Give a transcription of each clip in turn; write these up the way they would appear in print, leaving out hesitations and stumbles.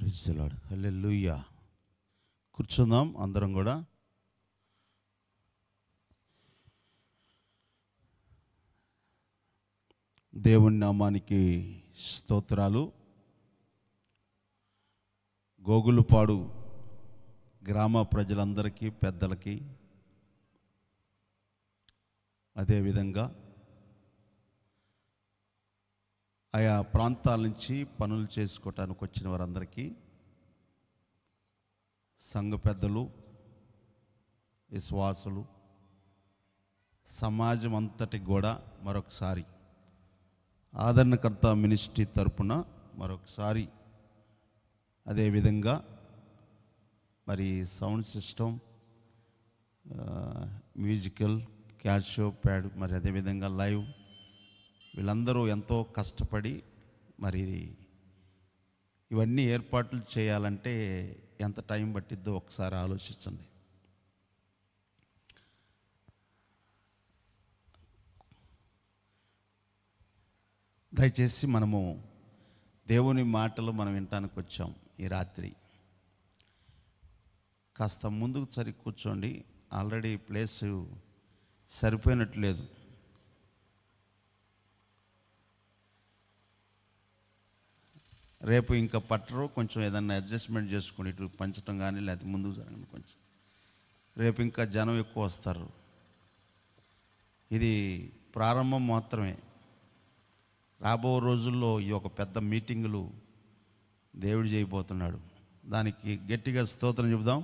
Praise the lord. హల్లెలూయా. కూర్చుందాం అందరం కూడా. దేవుని నామానికి స్తోత్రాలు. గోగులుపాడు గ్రామ ప్రజలందరికీ, పెద్దలకి, అదేవిధంగా ఆయా ప్రాంతాల నుంచి పనులు చేసుకోవటానికి వచ్చిన వారందరికీ, సంఘ పెద్దలు, విశ్వాసులు, సమాజం అంతటికి కూడా మరొకసారి ఆదరణకర్త మినిస్ట్రీ తరపున మరొకసారి, అదేవిధంగా మరి సౌండ్ సిస్టమ్, మ్యూజికల్, క్యాషో ప్యాడ్, మరి అదేవిధంగా లైవ్, వీళ్ళందరూ ఎంతో కష్టపడి మరి ఇవన్నీ ఏర్పాట్లు చేయాలంటే ఎంత టైం పట్టిద్దో ఒకసారి ఆలోచించండి. దయచేసి మనము దేవుని మాటలు మనం వినటానికి వచ్చాం. ఈ రాత్రి కాస్త ముందుకు సరి కూర్చోండి. ఆల్రెడీ ప్లేస్ సరిపోయినట్లేదు. రేపు ఇంకా పట్టరు, కొంచెం ఏదన్నా అడ్జస్ట్మెంట్ చేసుకుని ఇటు పంచడం కానీ లేకపోతే ముందుకు జరగండి కొంచెం. రేపు ఇంకా జనం ఎక్కువ వస్తారు. ఇది ప్రారంభం మాత్రమే. రాబో రోజుల్లో ఈ ఒక పెద్ద మీటింగులు దేవుడు చేయబోతున్నాడు. దానికి గట్టిగా స్తోత్రం చెబుదాం.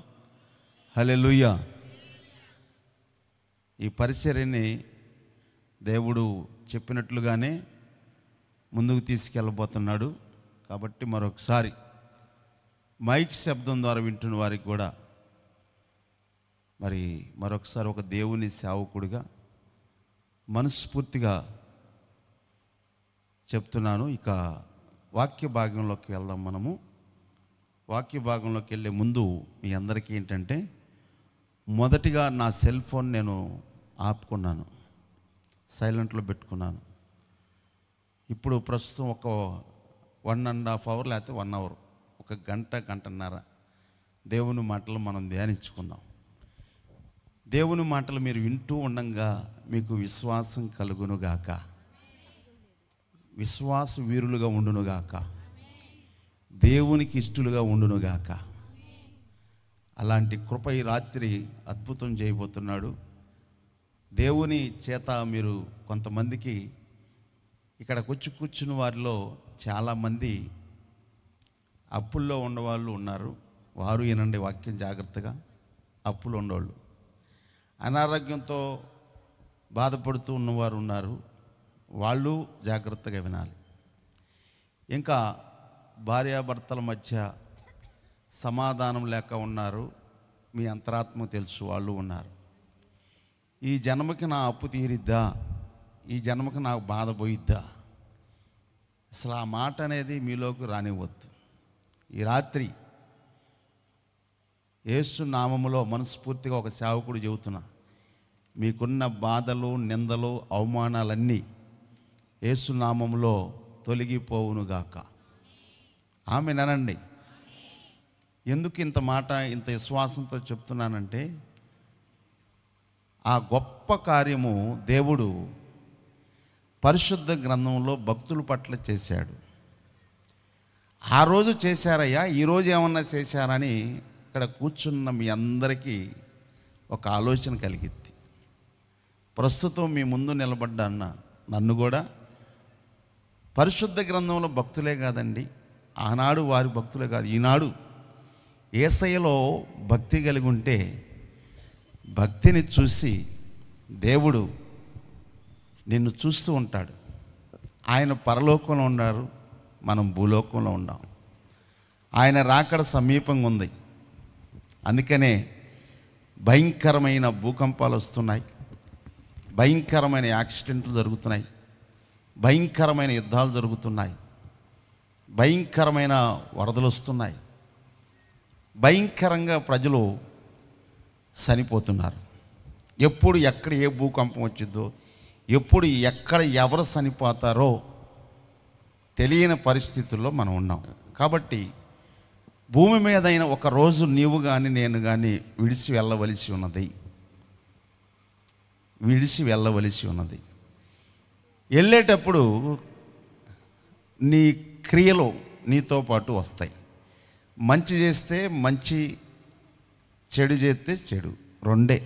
హల్లెలూయా. ఈ పరిచర్యని దేవుడు చెప్పినట్లుగానే ముందుకు తీసుకెళ్ళబోతున్నాడు. కాబట్టి మరొకసారి మైక్ శబ్దం ద్వారా వింటున్న వారికి కూడా మరి మరొకసారి ఒక దేవుని సేవకుడిగా మనస్ఫూర్తిగా చెప్తున్నాను. ఇక వాక్య భాగంలోకి వెళ్దాం. మనము వాక్య భాగంలోకి వెళ్ళే ముందు మీ అందరికీ ఏంటంటే, మొదటిగా నా సెల్ ఫోన్ నేను ఆపుకున్నాను, సైలెంట్లో పెట్టుకున్నాను. ఇప్పుడు ప్రస్తుతం ఒక 1.5 hour లేకపోతే 1 hour, ఒక గంటన్నర దేవుని మాటలు మనం ధ్యానించుకుందాం. దేవుని మాటలు మీరు వింటూ ఉండంగా మీకు విశ్వాసం కలుగునుగాక, విశ్వాస వీరులుగా ఉండునుగాక, దేవునికి ఇష్టలుగా ఉండునుగాక. అలాంటి కృప ఈ రాత్రి అద్భుతం చేయబోతున్నాడు. దేవుని చేత మీరు కొంతమందికి ఇక్కడికి వచ్చి కూర్చున్న వారిలో చాలామంది అప్పుల్లో ఉన్నవాళ్ళు ఉన్నారు. వారు వినండి వాక్యం జాగ్రత్తగా. అప్పులు ఉన్నవాళ్ళు, అనారోగ్యంతో బాధపడుతూ ఉన్నవారు ఉన్నారు, వాళ్ళు జాగ్రత్తగా వినాలి. ఇంకా భార్యాభర్తల మధ్య సమాధానం లేక ఉన్నారు, మీ అంతరాత్మ తెలుసు, వాళ్ళు ఉన్నారు. ఈ జన్మకి నా అప్పు తీరిద్దా, ఈ జన్మకి నాకు బాధ పోయిద్దా, అసలు ఆ మాట అనేది మీలోకి రానివ్వద్దు. ఈ రాత్రి యేసు నామములో మనస్ఫూర్తిగా ఒక సేవకుడు చెబుతున్నా, మీకున్న బాధలు, నిందలు, అవమానాలన్నీ యేసు నామములో తొలగిపోవునుగాక. ఆమె అనండి. ఎందుకు ఇంత మాట ఇంత విశ్వాసంతో చెప్తున్నానంటే, ఆ గొప్ప కార్యము దేవుడు పరిశుద్ధ గ్రంథంలో భక్తుల పట్ల చేశాడు. ఆ రోజు చేశారయ్యా, ఈరోజు ఏమన్నా చేశారని ఇక్కడ కూర్చున్న మీ అందరికీ ఒక ఆలోచన కలిగిద్ది. ప్రస్తుతం మీ ముందు నిలబడ్డ నన్ను కూడా పరిశుద్ధ గ్రంథంలో భక్తులే కాదండి, ఆనాడు వారి భక్తులే కాదు, ఈనాడు యేసయ్యలో భక్తి కలిగి ఉంటే భక్తిని చూసి దేవుడు నిన్ను చూస్తూ ఉంటాడు. ఆయన పరలోకంలో ఉన్నారు, మనం భూలోకంలో ఉన్నాం. ఆయన రాకడ సమీపంగా ఉంది. అందుకనే భయంకరమైన భూకంపాలు వస్తున్నాయి, భయంకరమైన యాక్సిడెంట్లు జరుగుతున్నాయి, భయంకరమైన యుద్ధాలు జరుగుతున్నాయి, భయంకరమైన వరదలు వస్తున్నాయి, భయంకరంగా ప్రజలు చనిపోతున్నారు. ఎప్పుడు ఎక్కడ ఏ భూకంపం వచ్చిందో, ఎప్పుడు ఎక్కడ ఎవరు చనిపోతారో తెలియని పరిస్థితుల్లో మనం ఉన్నాం. కాబట్టి భూమి మీదైన ఒక రోజు నీవు కానీ నేను కానీ విడిచి వెళ్ళవలసి ఉన్నది. వెళ్ళేటప్పుడు నీ క్రియలు నీతో పాటు వస్తాయి. మంచి చేస్తే మంచి, చెడు చేస్తే చెడు, రెండే.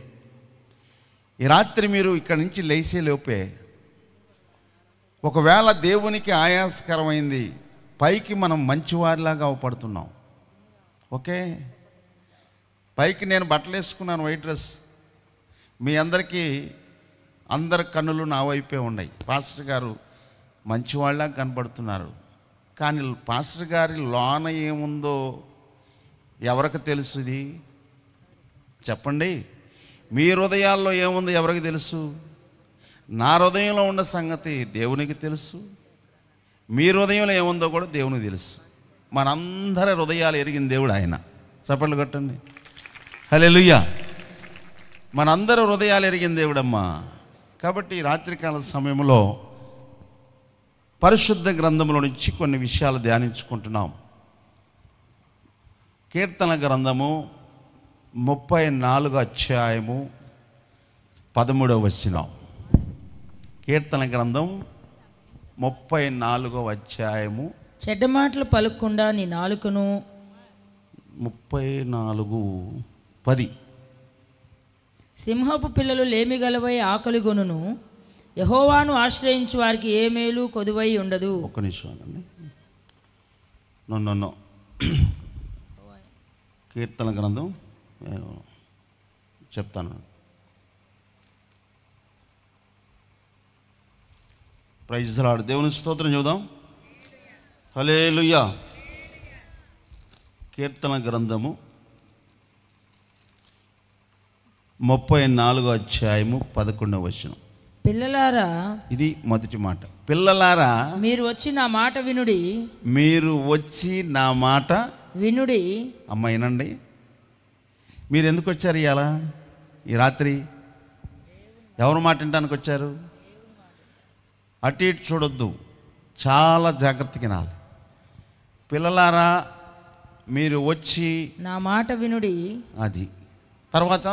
ఈ రాత్రి మీరు ఇక్కడి నుంచి లేచే లోపే ఒకవేళ దేవునికి ఆయాసకరమైంది, పైకి మనం మంచివారిలాగా అవపడుతున్నాం. ఓకే, పైకి నేను బట్టలు వేసుకున్నాను, వైట్ డ్రెస్, మీ అందరి కన్నులు నా వైపే ఉన్నాయి. పాస్టర్ గారు మంచివాళ్ళగా కనపడుతున్నారు, కానీ పాస్టర్ గారి లోన ఏముందో ఎవరికి తెలుసు? ఇది చెప్పండి. మీ హృదయాల్లో ఏముందో ఎవరికి తెలుసు? నా హృదయంలో ఉన్న సంగతి దేవునికి తెలుసు, మీ హృదయంలో ఏముందో కూడా దేవునికి తెలుసు. మనందరి హృదయాలు ఎరిగిన దేవుడు ఆయన. చప్పట్లు కొట్టండి, హల్లెలూయా. మనందరి హృదయాలు ఎరిగిన దేవుడమ్మా. కాబట్టి రాత్రికాల సమయంలో పరిశుద్ధ గ్రంథంలో నుంచి కొన్ని విషయాలు ధ్యానించుకుంటున్నాం. కీర్తన గ్రంథము 34వ అధ్యాయము 13వ వచనం. కీర్తన గ్రంథం 34వ అధ్యాయము. చెడ్డ మాటలు పలుకుండా నీ నాలుకను. 34:10. సింహపు పిల్లలు లేమిగలవై ఆకలిగొనును, యెహోవాను ఆశ్రయించు వారికి ఏ మేలు కొదువై ఉండదు. ఒక్క నిమిషం అండి. నో కీర్తన గ్రంథం నేను చెప్తాను. Praise the Lord. దేవుని స్తోత్రం చెబుదాం. హల్లెలూయా. కీర్తన గ్రంథము 34వ అధ్యాయము 11వ వచనం. పిల్లలారా, ఇది మొదటి మాట. పిల్లలారా, మీరు వచ్చి నా మాట వినుడి. మీరు వచ్చి నా మాట వినుడి. అమ్మ వినండి. మీరు ఎందుకు వచ్చారు ఇవాళ ఈ రాత్రి? ఎవరు మాట వినడానికి వచ్చారు? అటు ఇటు చూడొద్దు, చాలా జాగ్రత్తగా వినాలి. పిల్లలారా, మీరు వచ్చి నా మాట వినుడి. అది తర్వాత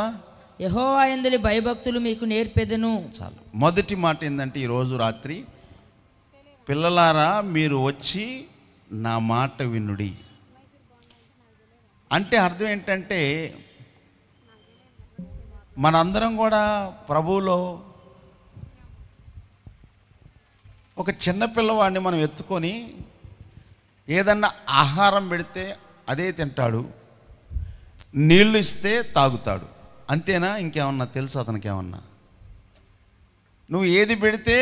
యెహోవా యందలి భయభక్తులు మీకు నేర్పెదను. చాలు. మొదటి మాట ఏంటంటే ఈరోజు రాత్రి, పిల్లలారా మీరు వచ్చి నా మాట వినుడి అంటే అర్థం ఏంటంటే, మనందరం కూడా ప్రభువులో ఒక చిన్న పిల్లవాడిని మనం ఎత్తుకొని ఏదన్నా ఆహారం పెడితే అదే తింటాడు, నీళ్ళు ఇస్తే తాగుతాడు. అంతేనా? ఇంకేమన్నా తెలుసు అతనికి? ఏమన్నా నువ్వు ఏది పెడితే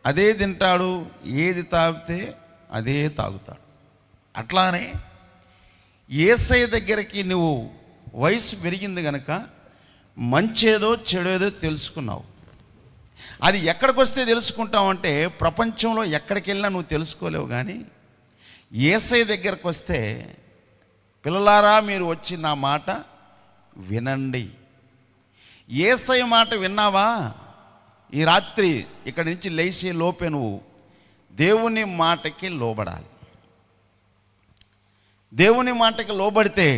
అదే తింటాడు, ఏది తాగితే అదే తాగుతాడు. అట్లానే యేసయ్య దగ్గరికి నువ్వు వయసు పెరిగింది కనుక మంచేదో చెడేదో తెలుసుకున్నావు. అది ఎక్కడికి వస్తే తెలుసుకుంటావంటే, ప్రపంచంలో ఎక్కడికి వెళ్ళినా నువ్వు తెలుసుకోలేవు. కానీ యేసయ్య దగ్గరకు వస్తే, పిల్లలారా మీరు వచ్చి నా మాట వినండి. యేసయ్య మాట విన్నావా? ఈ రాత్రి ఇక్కడి నుంచి లేచే లోపే నువ్వు దేవుని మాటకి లోబడాలి. దేవుని మాటకి లోబడితే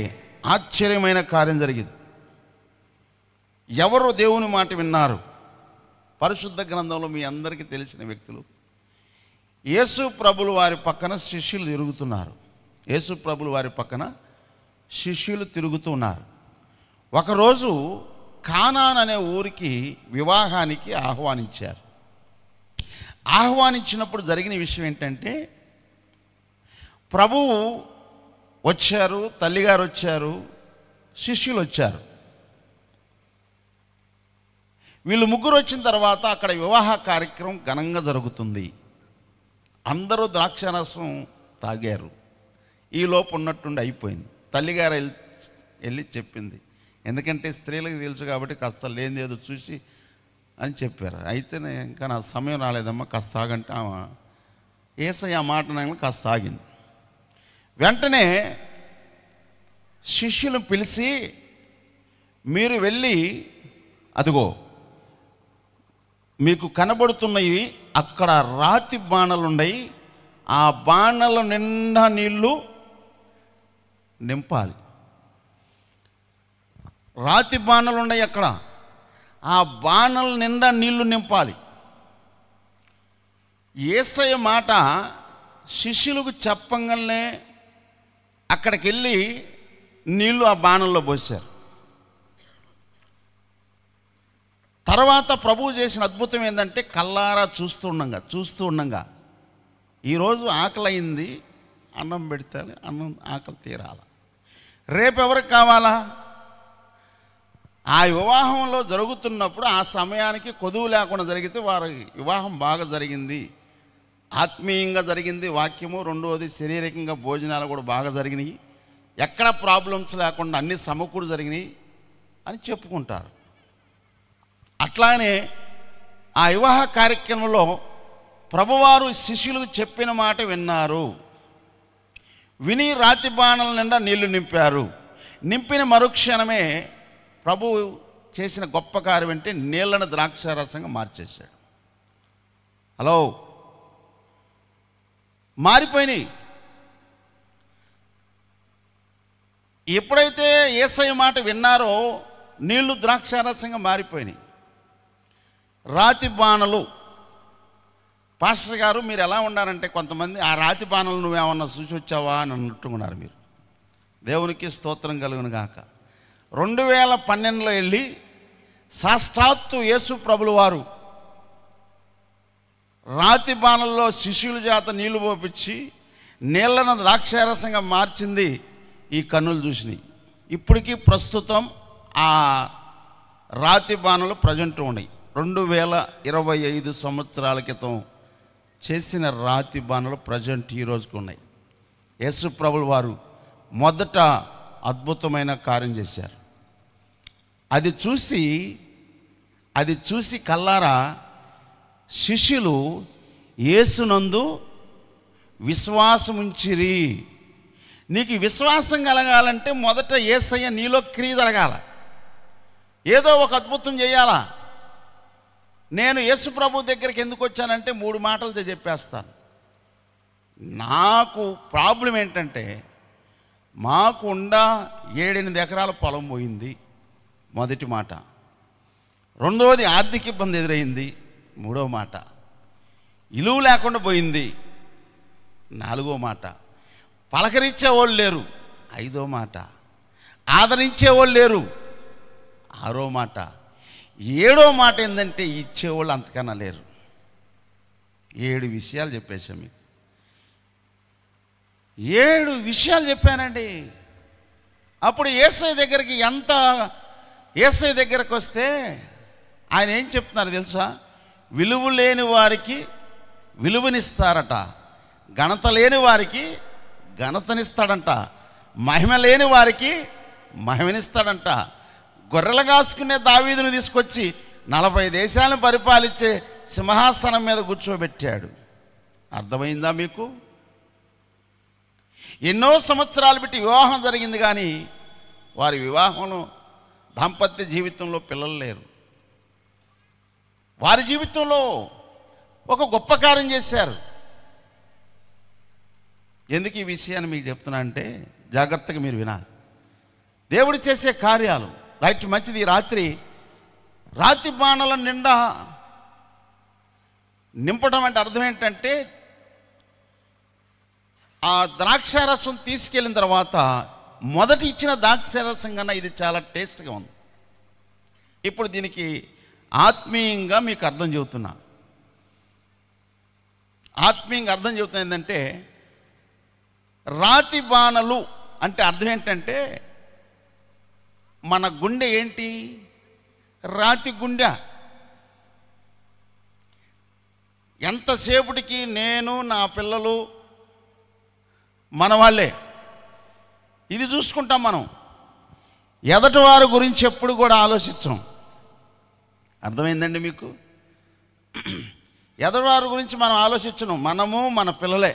ఆశ్చర్యమైన కార్యం జరిగింది. ఎవరు దేవుని మాట విన్నారు? పరిశుద్ధ గ్రంథంలో మీ అందరికీ తెలిసిన వ్యక్తులు. యేసు ప్రభుల వారి పక్కన శిష్యులు తిరుగుతున్నారు. యేసు ప్రభుల వారి పక్కన శిష్యులు తిరుగుతున్నారు. ఒకరోజు కానాన్ అనే ఊరికి వివాహానికి ఆహ్వానించారు. ఆహ్వానించినప్పుడు జరిగిన విషయం ఏంటంటే, ప్రభువు వచ్చారు, తల్లిగారు వచ్చారు, శిష్యులు వచ్చారు. వీళ్ళు ముగ్గురు వచ్చిన తర్వాత అక్కడ వివాహ కార్యక్రమం ఘనంగా జరుగుతుంది. అందరూ ద్రాక్షారసం తాగారు. ఈ లోపు ఉన్నట్టుండి అయిపోయింది. తల్లిగారు వెళ్ళి చెప్పింది. ఎందుకంటే స్త్రీలకు తెలుసు కాబట్టి కాస్త లేనిదేదో చూసి అని చెప్పారు. అయితేనే ఇంకా నా సమయం రాలేదమ్మా, కాస్త ఆగంటే యేసయ్య ఆ మాట అనగానే కాస్త ఆగింది. వెంటనే శిష్యులు పిలిచి, మీరు వెళ్ళి అదిగో మీకు కనబడుతున్నాయి, అక్కడ రాతి బాణలు ఉన్నాయి, ఆ బాణల నిండా నీళ్ళు నింపాలి. రాతి బాణలు ఉన్నాయి అక్కడ, ఆ బాణల నిండా నీళ్లు నింపాలి. యేసయ్య మాట శిష్యులకు చెప్పంగానే అక్కడికి వెళ్ళి నీళ్లు ఆ బాణంలో పోశారు. తర్వాత ప్రభువు చేసిన అద్భుతం ఏంటంటే కల్లారా చూస్తూ ఉండంగా ఈరోజు ఆకలి అయింది, అన్నం పెడితే అన్నం ఆకలి తీరాలి. రేపు ఎవరికి కావాలా? ఆ వివాహంలో జరుగుతున్నప్పుడు ఆ సమయానికి కొదువు లేకుండా జరిగితే వారి వివాహం బాగా జరిగింది, ఆత్మీయంగా జరిగింది వాక్యము. రెండవది శారీరకంగా భోజనాలు కూడా బాగా జరిగినాయి, ఎక్కడ ప్రాబ్లమ్స్ లేకుండా అన్ని సమకూరు జరిగినాయి అని చెప్పుకుంటారు. అట్లానే ఆ వివాహ కార్యక్రమంలో ప్రభువారు శిష్యులకు చెప్పిన మాట విన్నారు. విని రాతి బాణల నిండా నీళ్లు నింపారు. నింపిన మరుక్షణమే ప్రభువు చేసిన గొప్ప కార్యం అంటే నీళ్లను ద్రాక్షారసంగా మార్చేశాడు. హలో, మారిపోయినాయి. ఎప్పుడైతే యేసయ్య మాట విన్నారో నీళ్లు ద్రాక్షారసంగా మారిపోయినాయి. రాతి బాణలు, పాస్టర్ గారు మీరు ఎలా ఉన్నారంటే కొంతమంది ఆ రాతి బాణలు నువ్వేమన్నా చూసి వచ్చావా అని అన్నట్టుకున్నారు. మీరు దేవునికి స్తోత్రం కలుగును గాక. 2012లో వెళ్ళి సాక్షాత్తు యేసు ప్రభుల వారు రాతి బాణల్లో శిష్యుల చేత నీళ్లు పోపించి నీళ్లను ద్రాక్షారసంగా మార్చింది ఈ కన్నులు చూసినాయి. ఇప్పటికీ ప్రస్తుతం ఆ రాతి బాణలు ప్రజెంట్ ఉన్నాయి. 2025 సంవత్సరాల క్రితం చేసిన రాతి బాణలు ప్రజెంట్ ఈ రోజుకు ఉన్నాయి. యేసు ప్రభుల వారు మొదట అద్భుతమైన కార్యం చేశారు. అది చూసి కల్లారా శిష్యులు యేసునందు విశ్వాసం ఉంచిరి. నీకు విశ్వాసం కలగాలంటే మొదట యేసయ్య నీలో క్రియ జరగాల, ఏదో ఒక అద్భుతం చేయాలా. నేను యేసు ప్రభు దగ్గరికి ఎందుకు వచ్చానంటే 3 మాటలతో చెప్పేస్తాను. నాకు ప్రాబ్లం ఏంటంటే మాకు 7-8 ఎకరాల పొలం పోయింది, మొదటి మాట. రెండవది ఆర్థిక ఇబ్బంది ఎదురైంది, మూడవ మాట. ఇలువ లేకుండా పోయింది, నాలుగో మాట. పలకరించేవాళ్ళు లేరు, ఐదో మాట. ఆదరించేవాళ్ళు లేరు, ఆరో మాట. ఏడో మాట ఏంటంటే ఇచ్చేవాళ్ళు అంతకన్నా లేరు. 7 విషయాలు చెప్పేశాం మీకు. 7 విషయాలు చెప్పానండి. అప్పుడు యేసయ్య దగ్గరికి వస్తే ఆయన ఏం చెప్తున్నారు తెలుసా? విలువ లేని వారికి విలువనిస్తారట, ఘనత లేని వారికి ఘనతనిస్తాడంట, మహిమ లేని వారికి మహిమనిస్తాడంట. గొర్రెలు కాసుకునే దావీదును తీసుకొచ్చి 40 దేశాలను పరిపాలించే సింహాసనం మీద కూర్చోబెట్టాడు. అర్థమైందా మీకు? ఎన్నో సంవత్సరాలు పెట్టి వివాహం జరిగింది, కానీ వారి వివాహంలో దాంపత్య జీవితంలో పిల్లలు లేరు. వారి జీవితంలో ఒక గొప్ప కార్యం చేశారు. ఎందుకు ఈ విషయాన్ని మీకు చెప్తున్నా అంటే జాగ్రత్తగా మీరు వినాలి. దేవుడు చేసే కార్యాలు రైట్, మంచిది. రాతి బాణల నిండా నింపడం అంటే అర్థం ఏంటంటే ఆ ద్రాక్షారసం తీసుకెళ్ళిన తర్వాత మొదటి ఇచ్చిన ద్రాక్షారసం కన్నా ఇది చాలా టేస్ట్గా ఉంది. ఇప్పుడు దీనికి ఆత్మీయంగా మీకు అర్థం చెబుతున్నా. ఆత్మీయంగా అర్థం చెబుతున్నా ఏంటంటే రాతి బాణలు అంటే అర్థం ఏంటంటే మన గుండె ఏంటి? రాతి గుండె. ఎంతసేపటికి నేను నా పిల్లలు మన వాళ్ళే, ఇది చూసుకుంటాం మనం. ఎదటి వారి గురించి ఎప్పుడు కూడా ఆలోచించాం. అర్థమైందండి మీకు? ఎదటి వారి గురించి మనం ఆలోచించను, మనము మన పిల్లలే.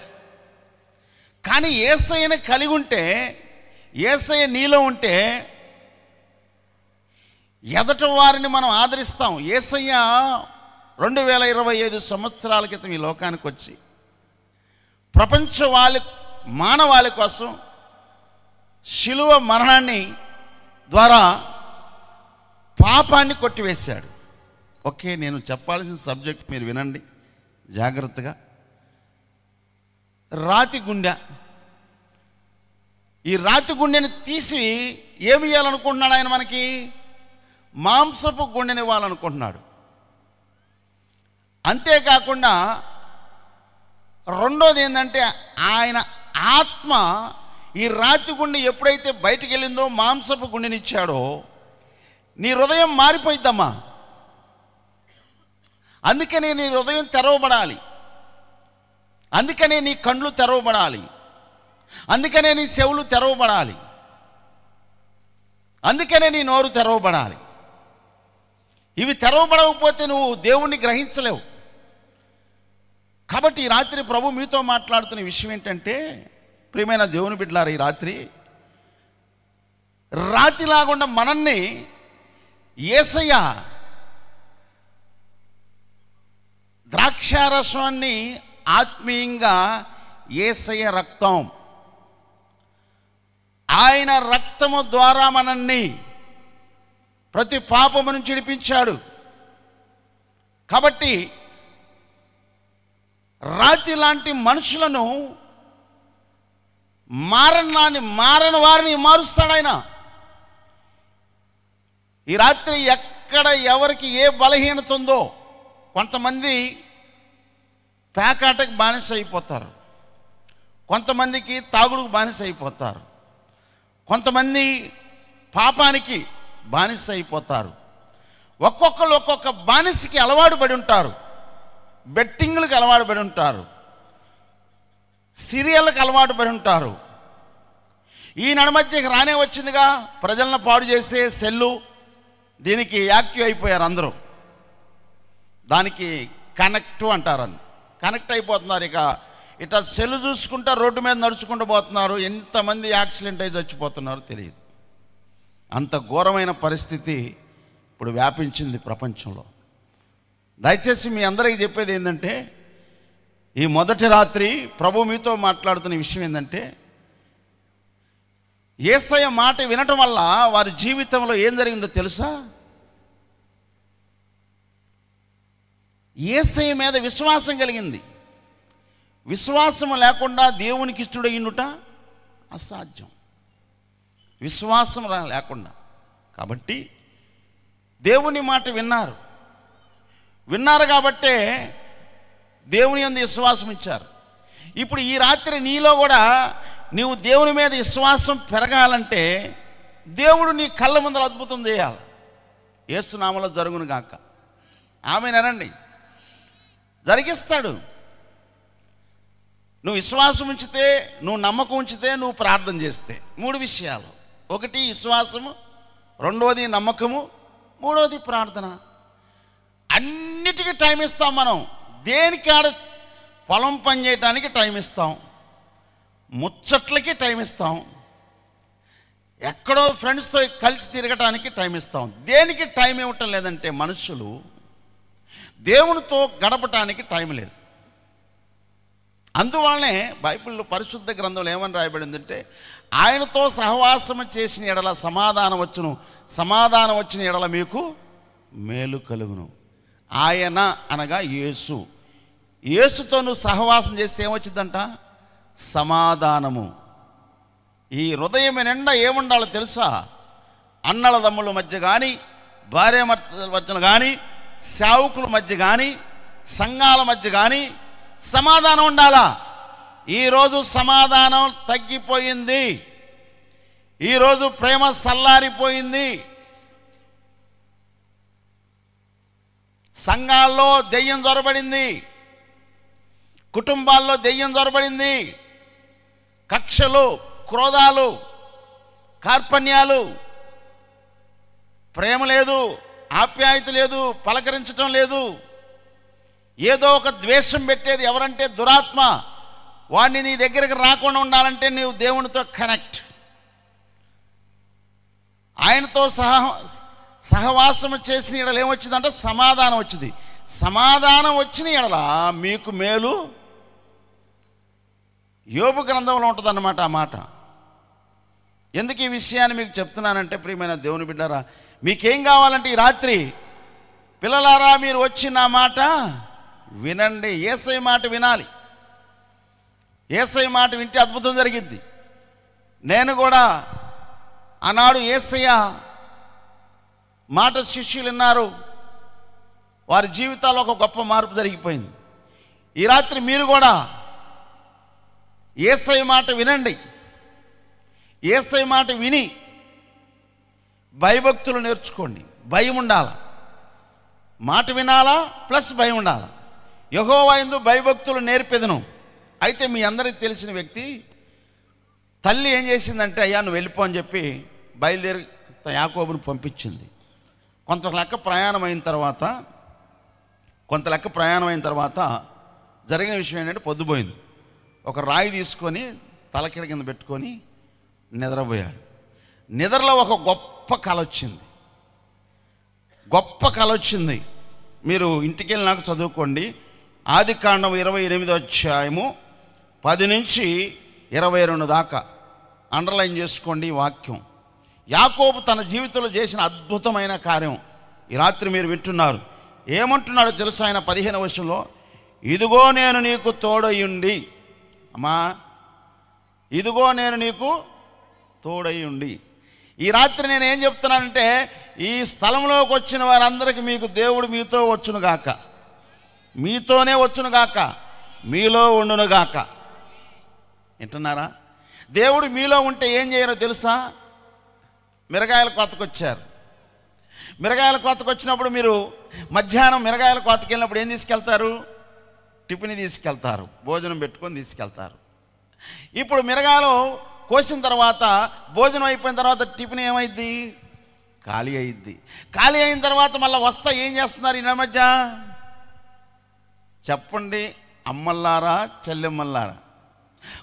కానీ యేసయ్యని కలిగి ఉంటే, యేసయ్య నీలో ఉంటే ఎదటి వారిని మనం ఆదరిస్తాం. యేసయ్య 2025 సంవత్సరాల క్రితం ఈ లోకానికి వచ్చి మానవాళి కోసం శిలువ మరణాన్ని ద్వారా పాపాన్ని కొట్టివేశాడు. ఓకే, నేను చెప్పాల్సిన సబ్జెక్ట్ మీరు వినండి జాగ్రత్తగా. రాతి గుండె, ఈ రాతి గుండెని తీసి ఏమి ఇవ్వాలనుకుంటున్నాడు ఆయన? మనకి మాంసపు గుండెని ఇవ్వాలనుకుంటున్నాడు. అంతేకాకుండా రెండోది ఏంటంటే, ఆయన ఆత్మ ఈ రాతి గుండె ఎప్పుడైతే బయటికి వెళ్ళిందో మాంసపు గుండెనిచ్చాడో, నీ హృదయం మారిపోయిద్దమ్మా. అందుకనే నీ హృదయం తెరవబడాలి, అందుకనే నీ కళ్ళు తెరవబడాలి, అందుకనే నీ చెవులు తెరవబడాలి, అందుకనే నీ నోరు తెరవబడాలి. ఇవి తెరవబడకపోతే నువ్వు దేవుణ్ణి గ్రహించలేవు. కాబట్టి ఈ రాత్రి ప్రభు మీతో మాట్లాడుతున్న విషయం ఏంటంటే, ప్రియమైన దేవుని బిడ్డలారా, ఈ రాతిలాగుండా మనల్ని యేసయ్య ద్రాక్షారసాన్ని ఆత్మీయంగా యేసయ్య రక్తం, ఆయన రక్తము ద్వారా మనల్ని ప్రతి పాపము నుంచి విడిపించాడు. కాబట్టి రాతి లాంటి మనుషులను మారని వారిని మారుస్తాడు ఆయన. ఈ రాత్రి ఎక్కడ ఎవరికి ఏ బలహీనత ఉందో, కొంతమంది పేకాటకు బానిస అయిపోతారు, కొంతమందికి తాగుడుకు బానిస అయిపోతారు, కొంతమంది పాపానికి బానిస అయిపోతారు. ఒక్కొక్కరు ఒక్కొక్క బానిసకి అలవాటు పడి ఉంటారు. బెట్టింగ్లకు అలవాటు పడి ఉంటారు, సీరియళ్ళకు అలవాటు పడి ఉంటారు. ఈ నడమధ్యకి రానే వచ్చిందిగా ప్రజలను పాడు చేసే సెల్లు, దీనికి యాక్టివ్ అయిపోయారు అందరూ. దానికి కనెక్ట్ అంటారని కనెక్ట్ అయిపోతున్నారు. ఇట్లా సెల్లు చూసుకుంటా రోడ్డు మీద నడుచుకుంటూ పోతున్నారు. ఎంతమంది యాక్సిడెంట్ అయి చచ్చిపోతున్నారో తెలియదు. అంత ఘోరమైన పరిస్థితి ఇప్పుడు వ్యాపించింది ప్రపంచంలో. దయచేసి మీ అందరికీ చెప్పేది ఏంటంటే, ఈ మొదటి రాత్రి ప్రభు మీతో మాట్లాడుతున్న విషయం ఏంటంటే, యేసయ్య మాట వినటం వల్ల వారి జీవితంలో ఏం జరిగిందో తెలుసా? యేసయ్య మీద విశ్వాసం కలిగింది. విశ్వాసం లేకుండా దేవునికి ఇష్టడయ్యుట అసాధ్యం. విశ్వాసం లేకుండా. కాబట్టి దేవుని మాట విన్నారు కాబట్టే దేవుని యందు విశ్వాసం ఇచ్చారు. ఇప్పుడు ఈ రాత్రి నీలో కూడా నీవు దేవుని మీద విశ్వాసం పెరగాలంటే దేవుడు నీ కళ్ళ ముందర అద్భుతం చేయాలి. యేసు నామములో జరుగును గాక. ఆమేనండి. జరిగిస్తాడు. నువ్వు విశ్వాసం ఉంచితే, నువ్వు నమ్మకం ఉంచితే, నువ్వు ప్రార్థన చేస్తే. 3 విషయాలు. 1 విశ్వాసము, 2 నమ్మకము, 3 ప్రార్థన. అన్నిటికీ టైం ఇస్తాం మనం. దేనికి ఆడ పొలం పని చేయడానికి టైం ఇస్తాం, ముచ్చట్లకి టైం ఇస్తాం, ఎక్కడో ఫ్రెండ్స్తో కలిసి తిరగటానికి టైం ఇస్తాం. దేనికి టైం ఇవ్వటం లేదంటే మనుషులు దేవునితో గడపటానికి టైం లేదు. అందువల్లనే బైబిల్లో పరిశుద్ధ గ్రంథంలో ఏమని రాయబడిందంటే, ఆయనతో సహవాసము చేసిన ఎడల సమాధానం వచ్చును, సమాధానం వచ్చిన ఎడల మీకు మేలు కలుగును. ఆయన అనగా యేసు. యేసుతో నువ్వు సహవాసం చేస్తే ఏమొచ్చిందంట? సమాధానము. ఈ హృదయం నిండా ఏముండాలో తెలుసా? అన్నల దమ్ముల మధ్య కానీ, భార్య మధ్యన కానీ, సేవకుల మధ్య కానీ, సంఘాల మధ్య కానీ సమాధానం ఉండాలా. ఈరోజు సమాధానం తగ్గిపోయింది. ఈరోజు ప్రేమ సల్లారిపోయింది. సంఘాల్లో దెయ్యం జొరబడింది, కుటుంబాల్లో దెయ్యం జొరబడింది. కక్షలు, క్రోధాలు, కార్పణ్యాలు, ప్రేమ లేదు, ఆప్యాయత లేదు, పలకరించటం లేదు. ఏదో ఒక ద్వేషం పెట్టేది ఎవరంటే దురాత్మ. వాడిని నీ దగ్గరికి రాకుండా ఉండాలంటే నీవు దేవునితో కనెక్ట్, ఆయనతో సహవాసం చేసిన ఎడల ఏమొచ్చిందంటే సమాధానం వచ్చింది. సమాధానం వచ్చిన ఎడల మీకు మేలు. యోబు గ్రంథంలో ఉంటుంది అన్నమాట ఆ మాట. ఎందుకు ఈ విషయాన్ని మీకు చెప్తున్నానంటే, ప్రియమైన దేవుని బిడ్డారా, మీకేం కావాలంటే ఈ రాత్రి, పిల్లలారా మీరు వచ్చి నా మాట వినండి. యేసయ్య మాట వినాలి. యేసయ్య మాట వింటే అద్భుతం జరిగింది. నేను కూడా ఆనాడు యేసయ్య మాట శిష్యులు విన్నారు, వారి జీవితాల్లో ఒక గొప్ప మార్పు జరిగిపోయింది. ఈ రాత్రి మీరు కూడా యేసయ్య మాట వినండి. యేసయ్య మాట విని భయభక్తులు నేర్చుకోండి. భయం ఉండాలా, మాట వినాలా, ప్లస్ భయం ఉండాలా. యెహోవా యందు భయభక్తులు నేర్పెదను. అయితే మీ అందరికీ తెలిసిన వ్యక్తి తల్లి ఏం చేసిందంటే, అయ్యా నువ్వు వెళ్ళిపో అని చెప్పి బయలుదేరి యాకోబుని పంపించింది. కొంత లెక్క ప్రయాణం అయిన తర్వాత జరిగిన విషయం ఏంటంటే, పొద్దుపోయింది. ఒక రాయి తీసుకొని తలకిడ కింద పెట్టుకొని నిద్రపోయాడు. నిద్రలో ఒక గొప్ప కల వచ్చింది. మీరు ఇంటికి వెళ్ళి నాకు చదువుకోండి. ఆదికాండం 28వ అధ్యాయము 10 నుంచి 22 దాకా అండర్లైన్ చేసుకోండి ఈ వాక్యం. యాకోబు తన జీవితంలో చేసిన అద్భుతమైన కార్యం ఈ రాత్రి మీరు వింటున్నారు. ఏమంటున్నాడో తెలుసు ఆయన 15వ వచనంలో, ఇదిగో నేను నీకు తోడయుండి, అమ్మా ఇదిగో నేను నీకు తోడయుండి. ఈ రాత్రి నేను ఏం చెప్తున్నానంటే, ఈ స్థలంలోకి వచ్చిన వారందరికీ మీకు దేవుడు మీతో వచ్చునుగాక, మీతోనే వచ్చునుగాక, మీలో ఉండునుగాక. వింటున్నారా? దేవుడు మీలో ఉంటే ఏం చేయరో తెలుసా? మిరగాయల కోతకొచ్చారు. మిరగాయల కోతకొచ్చినప్పుడు మీరు మధ్యాహ్నం మిరగాయల కోతకి వెళ్ళినప్పుడు ఏం తీసుకెళ్తారు? టిఫిన్ తీసుకెళ్తారు, భోజనం పెట్టుకొని తీసుకెళ్తారు. ఇప్పుడు మిరగాయలు కోసిన తర్వాత, భోజనం అయిపోయిన తర్వాత టిఫిన్ ఏమైద్ది? ఖాళీ అయింది. ఖాళీ అయిన తర్వాత మళ్ళీ వస్తా ఏం చేస్తున్నారు ఈ మధ్య? చెప్పండి అమ్మల్లారా, చెల్లెమ్మల్లారా.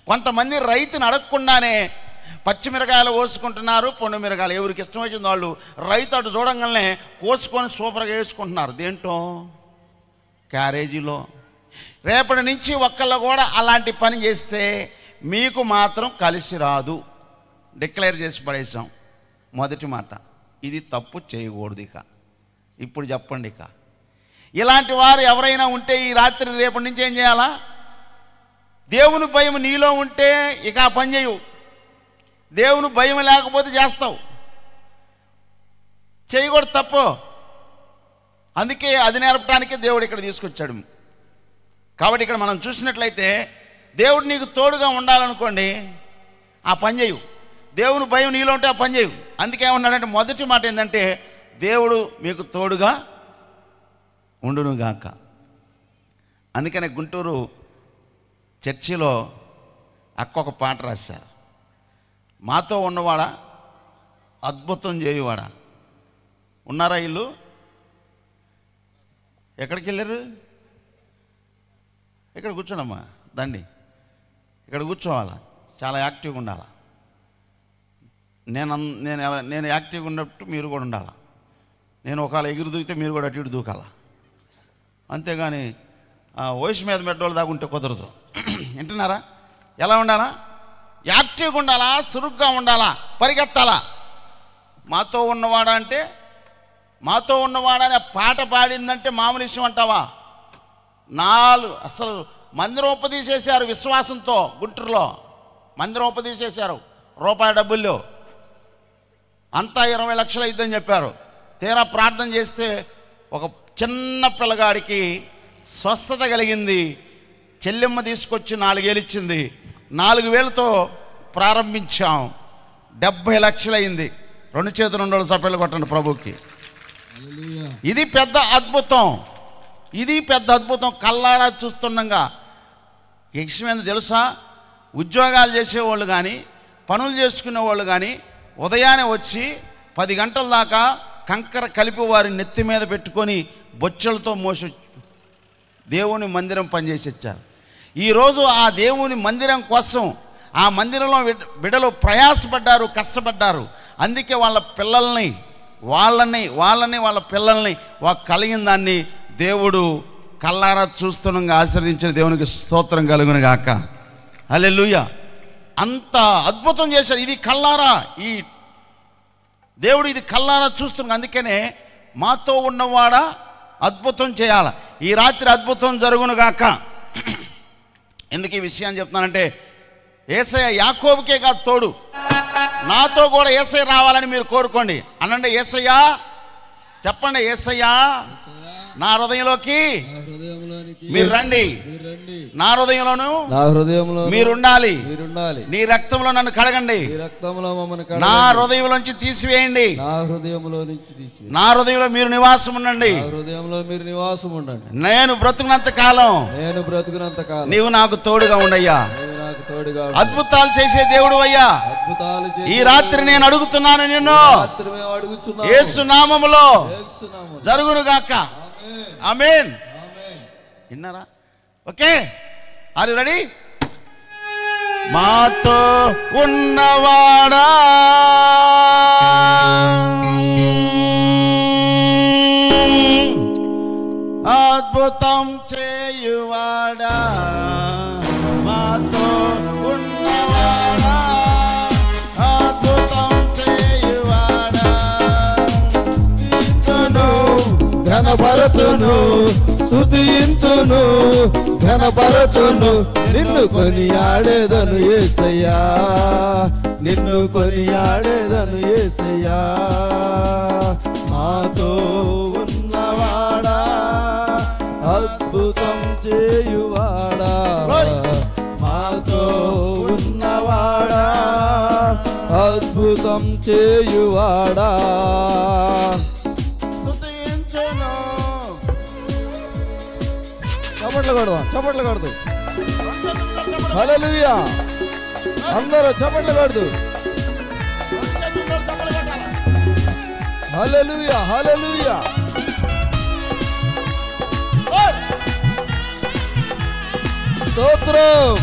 కొంతమంది రైతుని అడగకుండానే పచ్చిమిరకాయలు కోసుకుంటున్నారు, పొండు మిరకాయలు ఎవరికి ఇష్టం వచ్చింది వాళ్ళు రైతు అటు చూడంగానే కోసుకొని సూపర్గా వేసుకుంటున్నారు. దేంటో? క్యారేజీలో. రేపటి నుంచి ఒక్కళ్ళు కూడా అలాంటి పని చేస్తే మీకు మాత్రం కలిసి రాదు. డిక్లేర్ చేసి పడేసాం. మొదటి మాట, ఇది తప్పు చేయకూడదు. ఇప్పుడు చెప్పండి, ఇలాంటి వారు ఎవరైనా ఉంటే ఈ రాత్రి రేపటి నుంచి ఏం చేయాలా? దేవుని భయం నీలో ఉంటే ఇక ఆ పని చేయవు. దేవుని భయం లేకపోతే చేస్తావు. చేయకూడదు, తప్పు. అందుకే అది నేర్పడానికే దేవుడు ఇక్కడ తీసుకొచ్చాడు. కాబట్టి ఇక్కడ మనం చూసినట్లయితే దేవుడు నీకు తోడుగా ఉండాలనుకోండి, ఆ పని చేయవు. దేవుని భయం నీలో ఉంటే ఆ పని చేయవు. అందుకే ఏమన్నాడంటే, మొదటి మాట ఏంటంటే, దేవుడు మీకు తోడుగా ఉండునుగాక. అందుకనే గుంటూరు చర్చిలో అక్క ఒక పాట రాశారు, మాతో ఉన్నవాడా అద్భుతం చేయువాడా. ఉన్నారా వీళ్ళు? ఎక్కడికి వెళ్ళారు? ఇక్కడ కూర్చోనమ్మా, దండి ఇక్కడ కూర్చోవాలా, చాలా యాక్టివ్గా ఉండాలా. నేను యాక్టివ్గా ఉన్నట్టు మీరు కూడా ఉండాలా. నేను ఒకవేళ ఎగురు దూకితే మీరు కూడా అటు ఇటు దూకాలా. అంతేగాని వయసు మీద మెడ్డోళ్ళు దాకా ఉంటే కుదరదు. వింటున్నారా? ఎలా ఉండాలా? యాక్టివ్గా ఉండాలా, చురుగ్గా ఉండాలా, పరిగెత్తాలా. మాతో ఉన్నవాడా అంటే, మాతో ఉన్నవాడా అనే పాట పాడిందంటే మామూలు విషయం అంటావా? అసలు మందిరం ఉపదీసేశారు విశ్వాసంతో. గుంటూరులో మందిరం ఉపదీసేశారు రూపాయి డబ్బుల్లో. అంతా 20 లక్షలు అయిద్దని చెప్పారు. తీరా ప్రార్థన చేస్తే ఒక చిన్న పిల్లగాడికి స్వస్థత కలిగింది. చెల్లెమ్మ తీసుకొచ్చి 4 వేలు ఇచ్చింది. 4 వేలతో ప్రారంభించాం. 70 లక్షలు అయింది. 2 చేతులు 2 రోజులు సపేళ్ళు కొట్టండి ప్రభుకి. ఇది పెద్ద అద్భుతం. ఇది పెద్ద అద్భుతం. కల్లారా చూస్తుండగా ఈ విషయం ఏందో తెలుసా? ఉద్యోగాలు చేసేవాళ్ళు కానీ, పనులు చేసుకునే వాళ్ళు కానీ ఉదయాన్నే వచ్చి 10 గంటల దాకా కంకర కలిపి వారి నెత్తి మీద పెట్టుకొని బొచ్చెలతో మోసి దేవుని మందిరం పనిచేసి వచ్చారు. ఈరోజు ఆ దేవుని మందిరం కోసం ఆ మందిరంలో బిడ్డలు ప్రయాసపడ్డారు, కష్టపడ్డారు. అందుకే వాళ్ళ పిల్లల్ని వాళ్ళ పిల్లల్ని కలిగిన దాన్ని దేవుడు కల్లారా చూస్తుండగా ఆశీర్వదించిన దేవునికి స్తోత్రం కలుగును గాక. హల్లెలూయా. అంత అద్భుతం చేశాడు. ఇది కల్లారా, ఈ దేవుడు ఇది కల్లారా చూస్తున్నాడు. అందుకనే మాతో ఉన్నవాడా అద్భుతం చేయాల. ఈ రాత్రి అద్భుతం జరుగును గాక. ఎందుకు ఈ విషయాన్ని చెప్తున్నానంటే, యేసయ్య యాకోబుకే కాదు తోడు, నాతో కూడా యేసయ్య రావాలని మీరు కోరుకోండి. అనండి, యేసయ్యా చెప్పండి, యేసయ్యా నా హృదయంలోకి మీరు రండి, నా హృదయంలోను మీరుండాలి, నీ రక్తంలో నన్ను కడగండి, నా హృదయంలోంచి తీసివేయండి, నా హృదయంలో మీరు నివాసం ఉండండి, నేను బ్రతుకున్నంత కాలం నీవు నాకు తోడుగా ఉండయ్యా. అద్భుతాలు చేసే దేవుడు అయ్యా. ఈ రాత్రి నేను అడుగుతున్నాను నిన్ను, యేసు నామములో జరుగును గాక. ఆమేన్. విన్నారా? Okay, are you ready? మాతో ఉన్నవాడా అద్భుతం చేయువాడా, మాతో ఉన్నవాడా అద్భుతం చేయువాడా, ఘనపరచును స్తుతింతును ఘనపరచును, నిన్ను కొనియాడేదను యేసయ్యా, నిన్ను కొనియాడేదను యేసయ్యా. మాతో ఉన్నవాడా అద్భుతం చేయువాడా, మాతో ఉన్నవాడా అద్భుతం చేయువాడా. చప్పట్లు కొడదు, హల్లెలూయా. అందరూ చప్పట్లు కొడదు, హల్లెలూయా హల్లెలూయా. స్తోత్రం.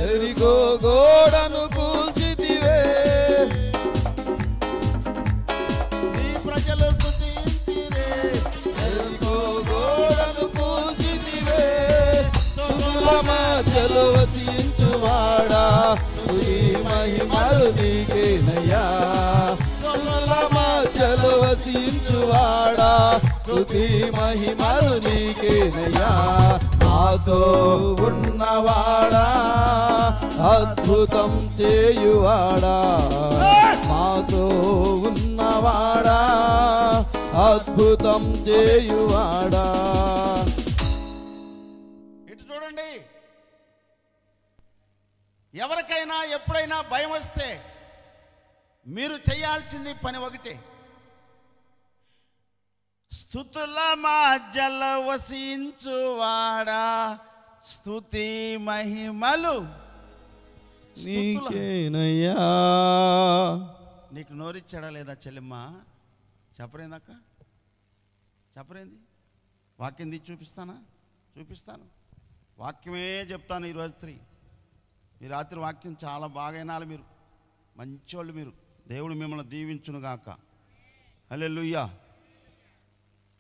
ఎరికో గోడను కూల్చితివే, నీ ప్రజలు స్తుతించిరే, ఎరికో గోడను కూల్చితివే, స్తుతుల మధ్యలో వసించువాడా, స్తుతి మహిమలు నీకేనయ్యా, స్తుతుల మధ్యలో వసించువాడా, స్తుతి మహిమలు నీకేనయ్యా. మాతో ఉన్నవాడా అద్భుతం చేయువాడా, మాతో ఉన్నవాడా అద్భుతం చేయువాడా. ఇటు చూడండి, ఎవరికైనా ఎప్పుడైనా భయం వస్తే మీరు చేయాల్సింది పని ఒకటే, స్తుతుల మధ్యల వసించువాడా, స్తుతి మహిమలు నీకేనయ్యా. నీకు నోరిచ్చాడా లేదా చెల్లెమ్మ? చెప్పరేందక్క, చెప్పరేంది? వాక్యం తీసి చూపిస్తానా? చూపిస్తాను. వాక్యమే చెప్తాను. ఈ రాత్రి, ఈ రాత్రి వాక్యం చాలా బాగా వినాలి. మీరు మంచోళ్ళు, మీరు. దేవుడు మిమ్మల్ని దీవించును గాక. హల్లెలూయా.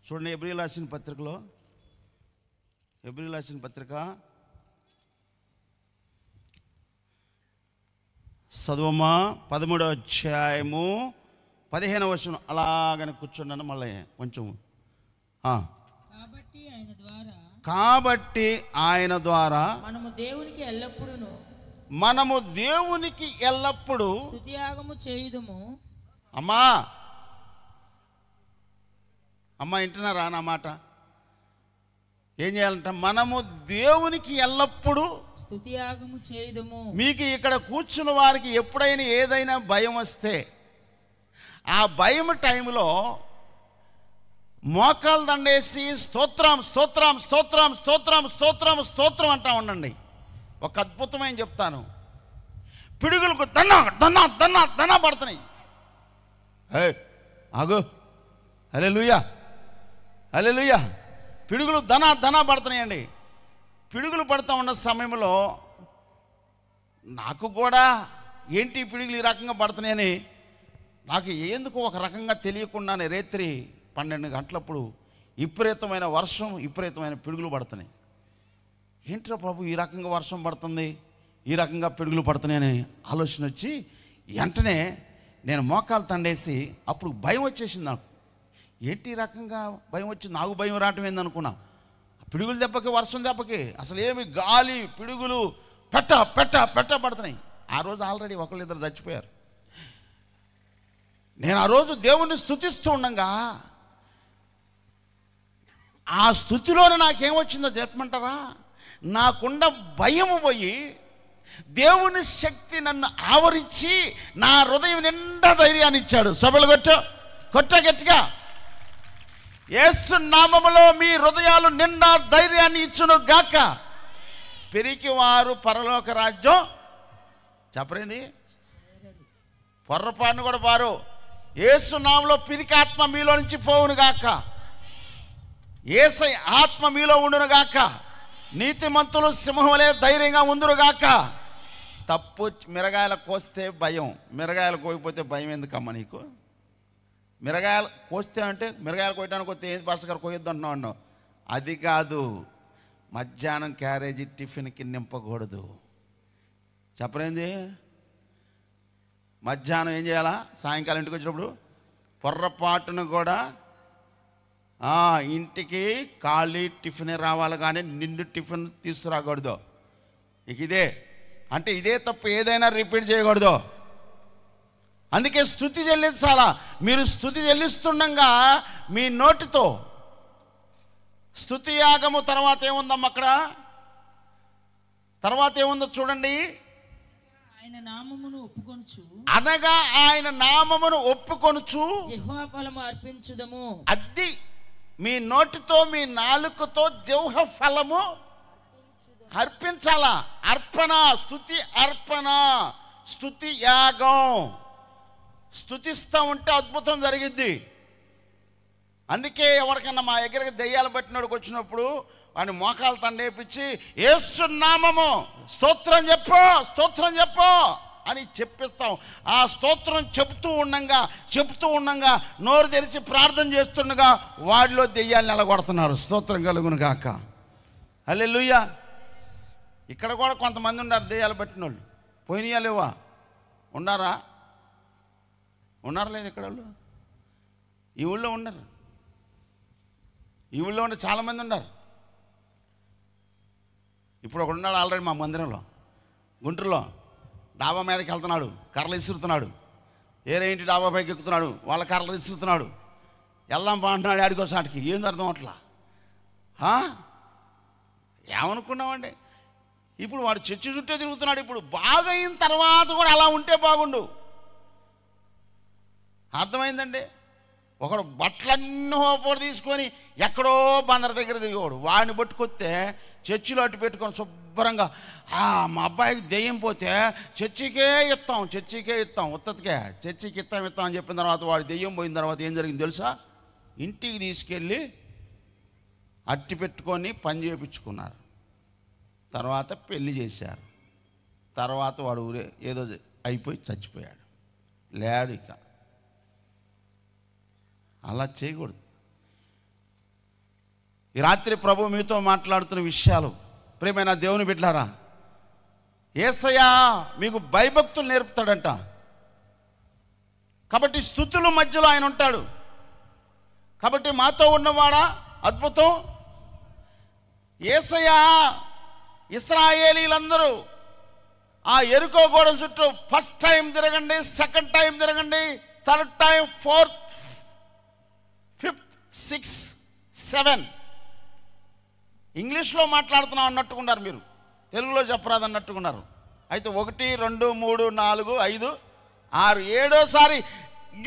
చూడండి, ఎబ్రీయులు రాసిన పత్రికలో, ఎబ్రీయులు రాసిన పత్రిక చదువమ్మా, 13వ అధ్యాయము 15వ వచనం. అలాగనే కూర్చున్నాను. మళ్ళీ కొంచెం కాబట్టి ఆయన ద్వారా మనము దేవునికి ఎల్లప్పుడూ స్తుతియాగము చేయుదుము. అమ్మా వింటున్నారా నా మాట? ఏం చేయాలంట? మనము దేవునికి ఎల్లప్పుడూ స్తుతియాగము చేయుదుము. మీకు ఇక్కడ కూర్చున్న వారికి ఎప్పుడైనా ఏదైనా భయం వస్తే, ఆ భయం టైంలో మోకాలు దండేసి స్తోత్రం స్తోత్రం స్తోత్రం స్తోత్రం స్తోత్రం స్తోత్రం అంటా ఉండండి. ఒక అద్భుతమైన చెప్తాను. పిడుగులకు దన్నా దన్నా దన్నా దన్నా పడుతున్నాయి. ఆగు, హల్లెలూయా హల్లెలూయా. పిడుగులు దనా పడుతున్నాయండి. పిడుగులు పడుతూ ఉన్న సమయంలో నాకు కూడా ఏంటి పిడుగులు ఈ రకంగా పడుతున్నాయని నాకు ఎందుకు ఒక రకంగా తెలియకుండానే రేత్రి 12 గంటలప్పుడు విపరీతమైన వర్షం, విపరీతమైన పిడుగులు పడుతున్నాయి. ఏంట్రా ప్రభు ఈ రకంగా వర్షం పడుతుంది, ఈ రకంగా పిడుగులు పడుతున్నాయి అనే ఆలోచన వచ్చి వెంటనే నేను మోకాలు తండేసి అప్పుడు భయం వచ్చేసింది నాకు. ఏంటి ఈ రకంగా భయం వచ్చింది, నాకు భయం రావటం ఏందనుకున్నా. పిడుగులు దెబ్బకి, వర్షం దెబ్బకి అసలు ఏమి గాలి, పిడుగులు పెట్ట పడుతున్నాయి. ఆ రోజు ఆల్రెడీ ఒకళ్ళిద్దరు చచ్చిపోయారు. నేను ఆ రోజు దేవుణ్ణి స్తుతిస్తూ ఉండగా ఆ స్థుతిలోనే నాకేమొచ్చిందో చెప్పమంటారా? నాకున్న భయము పోయి దేవుని శక్తి నన్ను ఆవరించి నా హృదయం నిండా ధైర్యాన్ని ఇచ్చాడు. సభలు కొట్ట గట్టిగా, యేసు నామములో మీ హృదయాలు నిండా ధైర్యాన్ని ఇచ్చును గాక. పెరికి వారు పరలోక రాజ్యం చెప్పరేంది, పొర్రపాటును కూడా వారు యేసు నామములో పిరికి ఆత్మ మీలో నుంచి పోవును గాక. యేసయ్య ఆత్మ మీలో ఉండును గాక. నీతిమంతులు సింహం వలె ధైర్యంగా ఉందురుగాక. తప్పు మిరగాయలు కోస్తే భయం, మిరగాయలు కోయకపోతే భయం ఎందుకమ్మా నీకు? మిరగాయలు కోస్తే అంటే మిరగాయలు కోయడానికి వస్తే ఏంది పాస్టర్ గారు కోయొద్దు అంటున్నావు అన్నావు. అది కాదు, మధ్యాహ్నం క్యారేజీ టిఫిన్కి నింపకూడదు. చెప్పరేంది? మధ్యాహ్నం ఏం చేయాలా? సాయంకాలం ఇంటికి వచ్చినప్పుడు పొర్రపాటును కూడా ఇంటికి ఖాళీ టిఫిన్ రావాలి, కానీ నిండు టిఫిన్ తీసుకురాకూడదు. ఇక ఇదే అంటే ఇదే తప్పు, ఏదైనా రిపీట్ చేయకూడదు. అందుకే స్తుతి చెల్లించాలా. మీరు స్తుతి చెల్లిస్తుండగా మీ నోటితో స్తుతి యాగము తర్వాత ఏముందమ్మా అక్కడ? తర్వాత ఏముందో చూడండి. ఆయన నామమును ఒప్పుకొనుచు, అనగా ఆయన నామమును ఒప్పుకొనుచు జిహ్వా ఫలము అర్పించుదము. అది మీ నోటితో మీ నాలుకతో జిహ్వ ఫలము అర్పించాలా. అర్పణ, స్తుతి అర్పణ, స్తుతి యాగం. స్తుతిస్తూ ఉంటే అద్భుతం జరిగిద్ది. అందుకే ఎవరికన్నా మా దగ్గరికి దెయ్యాలు పట్టినోడికి వచ్చినప్పుడు వాడిని మోకాలు తండేపించి యేసు నామము స్తోత్రం చెప్పు అని చెప్పిస్తాం. ఆ స్తోత్రం చెప్తూ ఉండంగా నోరు తెరిచి ప్రార్థన చేస్తుండగా వాడిలో దెయ్యాలు నిలగొడుతున్నారు. స్తోత్రం కలుగును గాక. హల్లెలూయా. ఇక్కడ కూడా కొంతమంది ఉన్నారు దెయ్యాలు పట్టిన వాళ్ళు. పోయినాయా లేవా? ఉన్నారా లేదు ఇక్కడ వాళ్ళు? ఈ ఊళ్ళో ఉన్నారు, ఈ ఊళ్ళో ఉండే చాలామంది ఉన్నారు. ఇప్పుడు ఒకడు ఉన్నాడు ఆల్రెడీ మా మందిరంలో, గుంటూరులో. డాబా మీదకి వెళ్తున్నాడు, కర్రలు ఇసురుతున్నాడు. ఏరేంటి డాబా పైకి ఎక్కుతున్నాడు, వాళ్ళ కర్రలు ఇసురుతున్నాడు. వెళ్దాం బాగుంటున్నాడు ఆడికోసాటికి. ఏంది అర్థం అట్లా? ఏమనుకున్నామండి? ఇప్పుడు వాడు చర్చి చుట్టే తిరుగుతున్నాడు. ఇప్పుడు బాగా అయిన తర్వాత కూడా అలా ఉంటే బాగుండు. అర్థమైందండి? ఒకడు బట్టలన్నీ హోపోడు తీసుకొని ఎక్కడో బందర దగ్గర తిరిగేవాడు. వాడిని పట్టుకొస్తే చర్చిలో అట్టు పెట్టుకొని శుభ్రంగా మా అబ్బాయికి దెయ్యం పోతే చర్చికే ఇస్తాం ఉత్తతికే చర్చికి ఇస్తాం అని చెప్పిన తర్వాత వాడు దెయ్యం పోయిన తర్వాత ఏం జరిగింది తెలుసా? ఇంటికి తీసుకెళ్ళి అట్టి పెట్టుకొని పని చేయించుకున్నారు. తర్వాత పెళ్లి చేశారు. తర్వాత వాడు ఏదో అయిపోయి చచ్చిపోయాడు. లేడు. ఇక అలా చేయకూడదు. ఈ రాత్రి ప్రభు మీతో మాట్లాడుతున్న విషయాలు, ప్రియమైన దేవుని బిడ్డలారా, యేసయ్య మీకు భయభక్తులు నేర్పుతాడంట. కాబట్టి స్తుతుల మధ్యలో ఆయన ఉంటాడు. కాబట్టి మాతో ఉన్నవాడా అద్భుతం. యేసయ్య ఇశ్రాయేలీలందరూ ఆ యెరికో గోడల చుట్టూ ఫస్ట్ టైం తిరగండి, సెకండ్ టైం తిరగండి, థర్డ్ టైం, ఫోర్త్, ఫిఫ్త్, 6, 7 ఇంగ్లీష్లో మాట్లాడుతున్నాం అన్నట్టుకున్నారు. మీరు తెలుగులో చెప్పరాదు అన్నట్టుకున్నారు. అయితే 1, 2, 3, 4, 5, 6, 7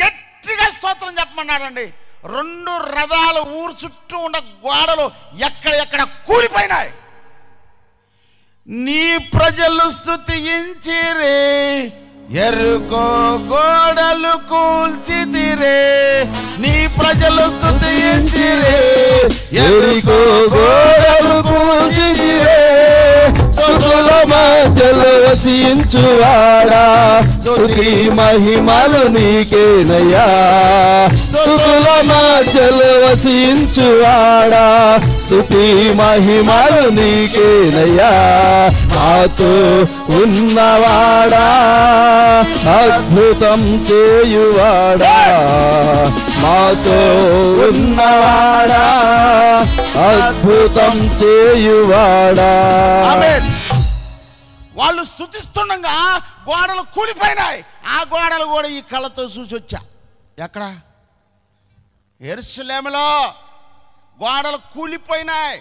గట్టిగా స్తోత్రం చెప్పమన్నాడండి. 2 రథాలు ఊరు చుట్టూ ఉన్న గోడలు ఎక్కడ కూలిపోయినాయి. నీ ప్రజలు స్తుతించిరే, యెరికో గోడలు కూల్చితిరే. నీ ప్రజలు స్తుతించిరే, యెరికో గోడలు కూల్చితిరే. స్తుతుల మధ్యలో వసించువాడా, స్తుతి మహిమలు నీకేనయ్యా. స్తుతుల మధ్యలో వసించువాడా, స్తుతి మహిమలు నీకేనయ్యా. మాతో ఉన్నవాడా, అద్భుతం చేయువాడా, మాతో ఉన్నవాడా, అద్భుతం చేయువాడా. వాళ్ళు స్తుతిస్తుండగా గోడలు కూలిపోయినాయి. ఆ గోడలు కూడా ఈ కళ్ళతో చూసి వచ్చా. ఎక్కడ? యెరూషలేములో గోడలు కూలిపోయినాయి.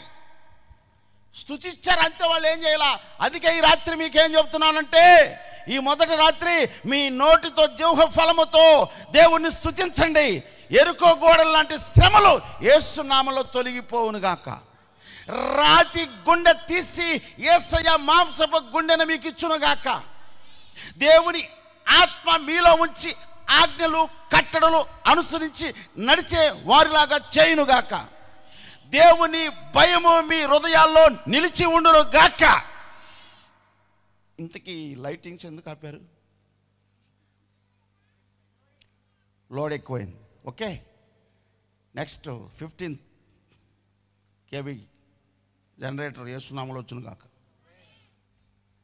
స్తుతిచ్చారు అంతే, వాళ్ళు ఏం చేయాల. అందుకే ఈ రాత్రి మీకేం చెప్తున్నానంటే, ఈ మొదటి రాత్రి మీ నోటితో జీవ ఫలముతో దేవుణ్ణి స్తుతించండి. ఎరుకో గోడలు లాంటి శ్రమలు యేసు నామములో తొలగిపోవునుగాక. రాతి గుండె తీసి యేసయ్య మాంసపు గుండెను మీకు ఇచ్చునుగాక. దేవుని ఆత్మ మీలో ఉంచి ఆజ్ఞలు కట్టడలు అనుసరించి నడిచే వారిలాగా చేయునుగాక. దేవుని భయము మీ హృదయాల్లో నిలిచి ఉండును గాక. ఇంతకీ లైటింగ్స్ ఎందుకు ఆపారు? లోడ్ ఎక్కువైంది. ఓకే, నెక్స్ట్ 15 kV జనరేటర్ యేసునామములో వచ్చును గాక.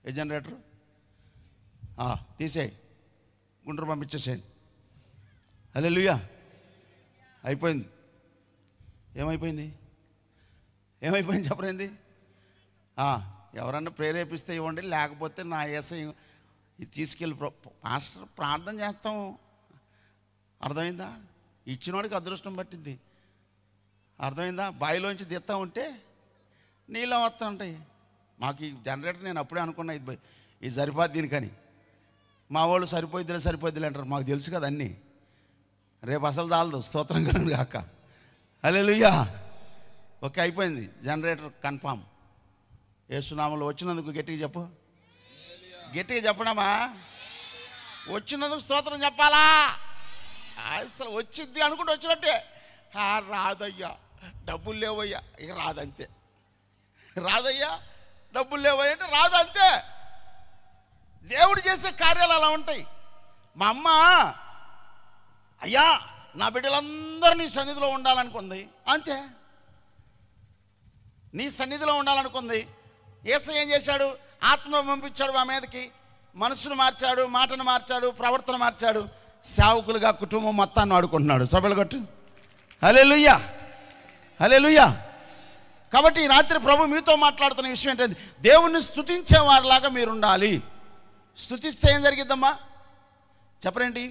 ఏ జనరేటర్? తీసేయి, గుంటూరు పంపించేసేయండి. హల్లెలూయా. అయిపోయింది. ఏమైపోయింది? ఏమైపోయింది చెప్పరేంది? ఎవరన్నా ప్రేరేపిస్తే ఇవ్వండి, లేకపోతే నా యేసయ్య ఇది తీసుకెళ్ళి పాస్టర్ ప్రార్థన చేస్తాం. అర్థమైందా? ఇచ్చినోడికి అదృష్టం పట్టింది. అర్థమైందా? బావిలోంచి తీస్తా ఉంటే నీళ్ళు వస్తూ ఉంటాయి. మాకు ఈ జనరేటర్ నేను అప్పుడే అనుకున్నా ఇది సరిపోద్ది దీనికని. మా వాళ్ళు సరిపోద్దిలే అంటారు. మాకు తెలుసు కదా అన్నీ. రేపు అసలు చాలదు. స్తోత్రం కలుగును గాక. హల్లెలూయా. ఓకే, అయిపోయింది. Generator confirm. యేసునామములో వచ్చినందుకు గట్టిగా చెప్పు. గట్టిగా చెప్పడమా? వచ్చినందుకు స్తోత్రం చెప్పాలా? అసలు వచ్చింది అనుకుంటూ వచ్చినట్టే. రాదయ్యా, డబ్బులు లేవయ్యా, ఇక రాదంతే. రాదయ్యా, డబ్బులు లేవయ్యా అంటే రాదంతే. దేవుడు చేసే కార్యాలు అలా ఉంటాయి. మా అమ్మ, అయ్యా నా బిడ్డలందరూ నీ సన్నిధిలో ఉండాలనుకుంది, అంతే. నీ సన్నిధిలో ఉండాలనుకుంది. యేసయ్య ఏం చేశాడు? ఆత్మ పంపించాడు మా మీదకి. మనసును మార్చాడు, మాటను మార్చాడు, ప్రవర్తన మార్చాడు. సేవకులుగా కుటుంబం మొత్తాన్ని ఆడుకుంటున్నాడు. సభలు కొట్టు. హల్లెలూయా, హల్లెలూయా. కాబట్టి ఈ రాత్రి ప్రభు మీతో మాట్లాడుతున్న విషయం ఏంటంటే, దేవుణ్ణి స్తుతించే వారిలాగా మీరు ఉండాలి. స్తుతిస్తే ఏం జరిగిద్దమ్మా చెప్పరేంటి?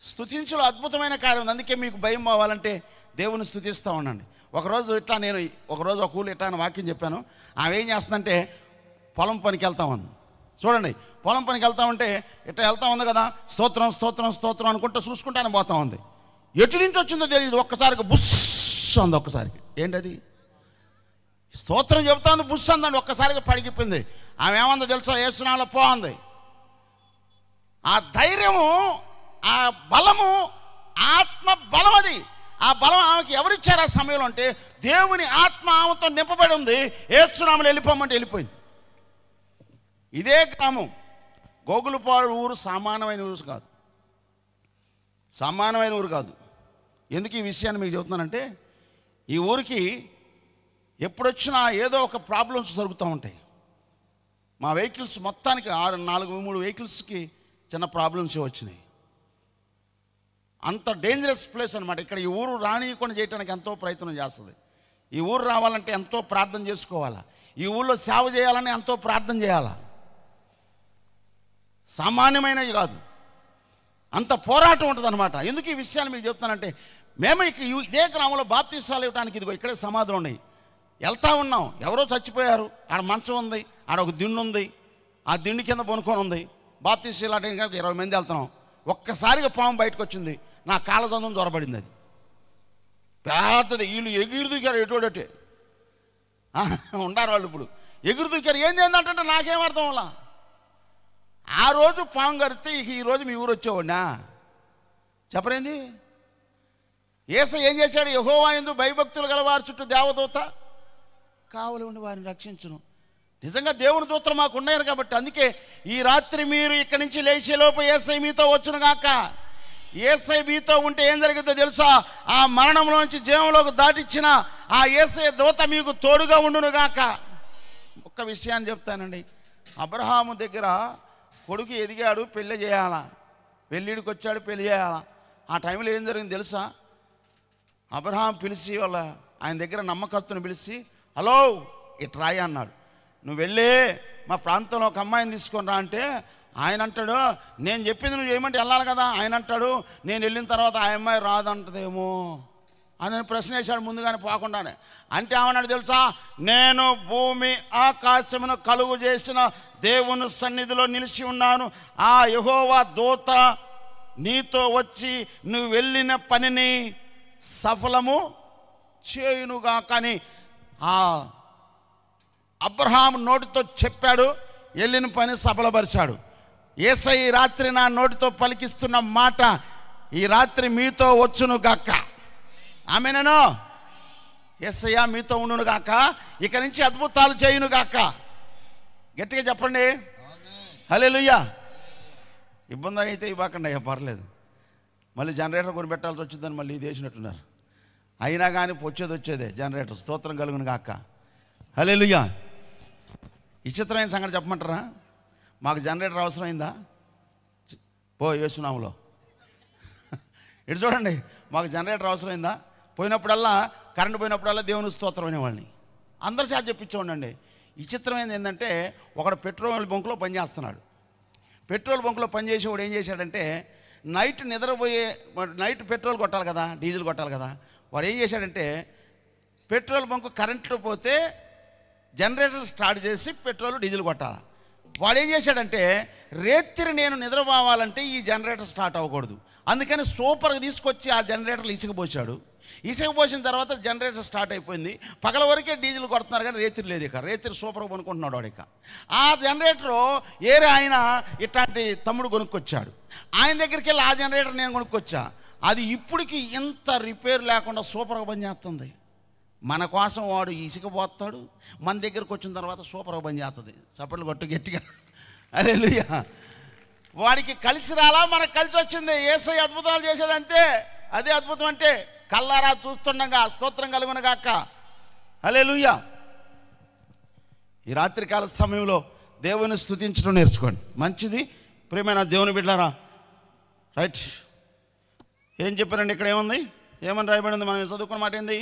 స్తుతించులో అద్భుతమైన కార్యం ఉంది. అందుకే మీకు భయం అవ్వాలంటే దేవుని స్తుతిస్తూ ఉండండి. ఒకరోజు ఒక ఊళ్ళు ఇట్లా వాక్యం చెప్పాను. ఆమె ఏం చేస్తుందంటే పొలం పనికి వెళ్తా ఉంది. చూడండి, పొలం పనికి వెళ్తా ఉంటే ఇట్లా వెళ్తా ఉంది కదా, స్తోత్రం స్తోత్రం స్తోత్రం అనుకుంటూ చూసుకుంటానే పోతా ఉంది. ఎటు నుంచి వచ్చిందో తెలియదు. ఒక్కసారికి బుస్ అంది. ఒక్కసారికి ఏంటది? స్తోత్రం చెబుతా ఉంది, బుస్ అందండి. ఒక్కసారిగా పడిగిపోయింది. ఆమె ఏమందో తెలుసా? యేసునామములో పో అంది. ఆ ధైర్యము, ఆ బలము, ఆత్మ బలం అది. ఆ బలం ఆమెకి ఎవరిచ్చారు ఆ సమయంలో అంటే దేవుని ఆత్మ ఆమెతో నింపబడి ఉంది. యేసునామములో వెళ్ళిపోమంటే వెళ్ళిపోయింది. ఇదే గ్రామం గోగులపాడు ఊరు సామాన్యమైన ఊరు కాదు. సామాన్యమైన ఊరు కాదు. ఎందుకు ఈ విషయాన్ని మీకు చెబుతున్నానంటే, ఈ ఊరికి ఎప్పుడొచ్చినా ఏదో ఒక ప్రాబ్లమ్స్ జరుగుతూ ఉంటాయి. మా వెహికల్స్ మొత్తానికి 3 వెహికల్స్కి చిన్న ప్రాబ్లమ్స్ వచ్చినాయి. అంత డేంజరస్ ప్లేస్ అనమాట. ఇక్కడ ఈ ఊరు రానియకుండా చేయడానికి ఎంతో ప్రయత్నం చేస్తుంది. ఈ ఊరు రావాలంటే ఎంతో ప్రార్థన చేసుకోవాలా. ఈ ఊళ్ళో సేవ చేయాలని ఎంతో ప్రార్థన చేయాలా. సామాన్యమైనవి కాదు, అంత పోరాటం ఉంటుంది అనమాట. ఎందుకు ఈ విషయాన్ని మీకు చెప్తానంటే, మేము ఇదే గ్రామంలో బాప్తీసాలు ఇవ్వడానికి ఇదిగో ఇక్కడే సమాధులు ఉన్నాయి. వెళ్తా ఉన్నాం, ఎవరో చచ్చిపోయారు. ఆడ మంచం ఉంది, ఆడ ఒక దిండు ఉంది, ఆ దిండు కింద పనుకొని ఉంది. బాప్తీసాలు అంటే ఇంకా 20 మంది వెళ్తున్నాం. ఒక్కసారిగా పాము బయటకు వచ్చింది. నా కాళ్ళ చందం దొరబడింది. అది పెద్దది. వీళ్ళు ఎగురు దూకారు ఎటోడటే ఉండారు వాళ్ళు. ఇప్పుడు ఎగురు దూకారు. ఏంది ఏంటంటే నాకేం అర్థం అలా. ఆ రోజు పాము కరిస్తే ఈరోజు మీ ఊరు వచ్చేవాడినా చెప్పరేంది? యేసయ్య ఏం చేశాడు? యెహోవా యందు భయభక్తులు గల వారి చుట్టూ దేవదూత కావలి ఉండి వారిని రక్షించును. నిజంగా దేవుని దూతలు మాకు ఉన్నాయి కాబట్టి అందుకే ఈ రాత్రి మీరు ఇక్కడి నుంచి లేచేలోపు యేసయ్య మీతో వచ్చును గాక. యేసయ్య మీతో ఉంటే ఏం జరిగిందో తెలుసా? ఆ మరణంలోంచి జీవంలోకి దాటిచ్చిన ఆ యేసయ్య దూత మీకు తోడుగా ఉండునుగాక. ఒక్క విషయాన్ని చెప్తానండి. అబ్రహాము దగ్గర కొడుకు ఎదిగాడు, పెళ్ళి చేయాలా, పెళ్ళిడికి వచ్చాడు, పెళ్ళి చేయాలా. ఆ టైంలో ఏం జరిగింది తెలుసా? అబ్రహాం పిలిచి ఆయన దగ్గర నమ్మకస్తుని పిలిచి, హలో ఇట్రాయి అన్నాడు. నువ్వు వెళ్ళి మా ప్రాంతంలో ఒక అమ్మాయిని తీసుకొని రా అంటే ఆయన అంటాడు, నేను చెప్పింది నువ్వు చేయమంటే వెళ్ళాలి కదా. ఆయన అంటాడు, నేను వెళ్ళిన తర్వాత ఆ అమ్మాయి రాదంటదేమో అని ప్రశ్న వేశాడు ముందుగానే పోకుండానే. అంటే ఏమన్నాడు తెలుసా? నేను భూమి ఆకాశమును కలుగు చేసిన దేవుని సన్నిధిలో నిలిచి ఉన్నాను. ఆ యెహోవా దూత నీతో వచ్చి నువ్వు వెళ్ళిన పనిని సఫలము చేయునుగా. కానీ ఆ అబ్రహాం నోటితో చెప్పాడు, వెళ్ళిన పని సఫలపరిచాడు. యేసయ్య ఈ రాత్రి నా నోటితో పలికిస్తున్న మాట ఈ రాత్రి మీతో వచ్చును గాక. ఆమేనేనో? యేసయ్య మీతో ఉండును గాక, ఇక నుంచి అద్భుతాలు చేయును గాక. గట్టిగా చెప్పండి హల్లెలూయా. ఇబ్బంది అయితే ఇవ్వకండి అయ్యా, పర్లేదు. మళ్ళీ జనరేటర్ కొని పెట్టాల్సి వచ్చిందని మళ్ళీ ఇది వేసినట్టున్నారు. అయినా కానీ వచ్చేదే జనరేటర్. స్తోత్రం కలుగును గాక. హల్లెలూయా. విచిత్రమైన సంగతి చెప్పమంటారా? మాకు జనరేటర్ అవసరమైందా? యేసునామములో ఇటు చూడండి, మాకు జనరేటర్ అవసరమైందా? పోయినప్పుడల్లా కరెంటు పోయినప్పుడల్లా దేవుని స్తోత్రం అనేవాళ్ళని అందరి చేత చెప్పించుకోండి. విచిత్రమైనది ఏంటంటే, ఒకడు పెట్రోల్ బంకులో పనిచేస్తున్నాడు. పెట్రోల్ బంకులో పనిచేసేవాడు ఏం చేశాడంటే, నైట్ పెట్రోల్ కొట్టాలి కదా, డీజిల్ కొట్టాలి కదా. వాడు ఏం చేశాడంటే, పెట్రోల్ బంకు కరెంట్లో పోతే జనరేటర్ స్టార్ట్ చేసి పెట్రోల్ డీజిల్ కొట్టాలి. వాడు ఏం చేశాడంటే, రేత్రి నేను నిద్రపోవాలంటే ఈ జనరేటర్ స్టార్ట్ అవ్వకూడదు, అందుకని సూపర్గా తీసుకొచ్చి ఆ జనరేటర్లు ఇసుకపోసాడు. ఇసుకపోసిన తర్వాత జనరేటర్ స్టార్ట్ అయిపోయింది. పగల వరకే డీజిల్ కొడుతున్నారు కానీ రేత్రి లేదు. ఇక రేత్రి సూపర్గా కొనుక్కుంటున్నాడు వాడు. ఇక ఆ జనరేటరు ఏరే ఆయన ఇట్లాంటి తమ్ముడు కొనుక్కొచ్చాడు. ఆయన దగ్గరికి వెళ్ళి ఆ జనరేటర్ నేను కొనుక్కొచ్చా. అది ఇప్పటికి ఇంత రిపేర్ లేకుండా సూపర్గా పనిచేస్తుంది. మన కోసం వాడు ఇసుకపోతాడు, మన దగ్గరకు వచ్చిన తర్వాత సూపర్గా పనిచేస్తుంది. చప్పట్లు కొట్టు గట్టిగా హల్లెలూయా. వాడికి కలిసి రాలా, మనకు కలిసి వచ్చింది. యేసయ్య అద్భుతాలు చేసేది అంతే. అదే అద్భుతం అంటే, కల్లారా చూస్తుండగా స్తోత్రం కలుగును గాక. హల్లెలూయా. ఈ రాత్రికాల సమయంలో దేవుని స్తుతించడం నేర్చుకోండి, మంచిది. ప్రియమైన దేవుని బిడ్డలారా, రైట్. ఏం చెప్పారండి? ఇక్కడ ఏముంది? ఏమని రాయబడింది? మనం చదువుకున్న మాట ఏంది?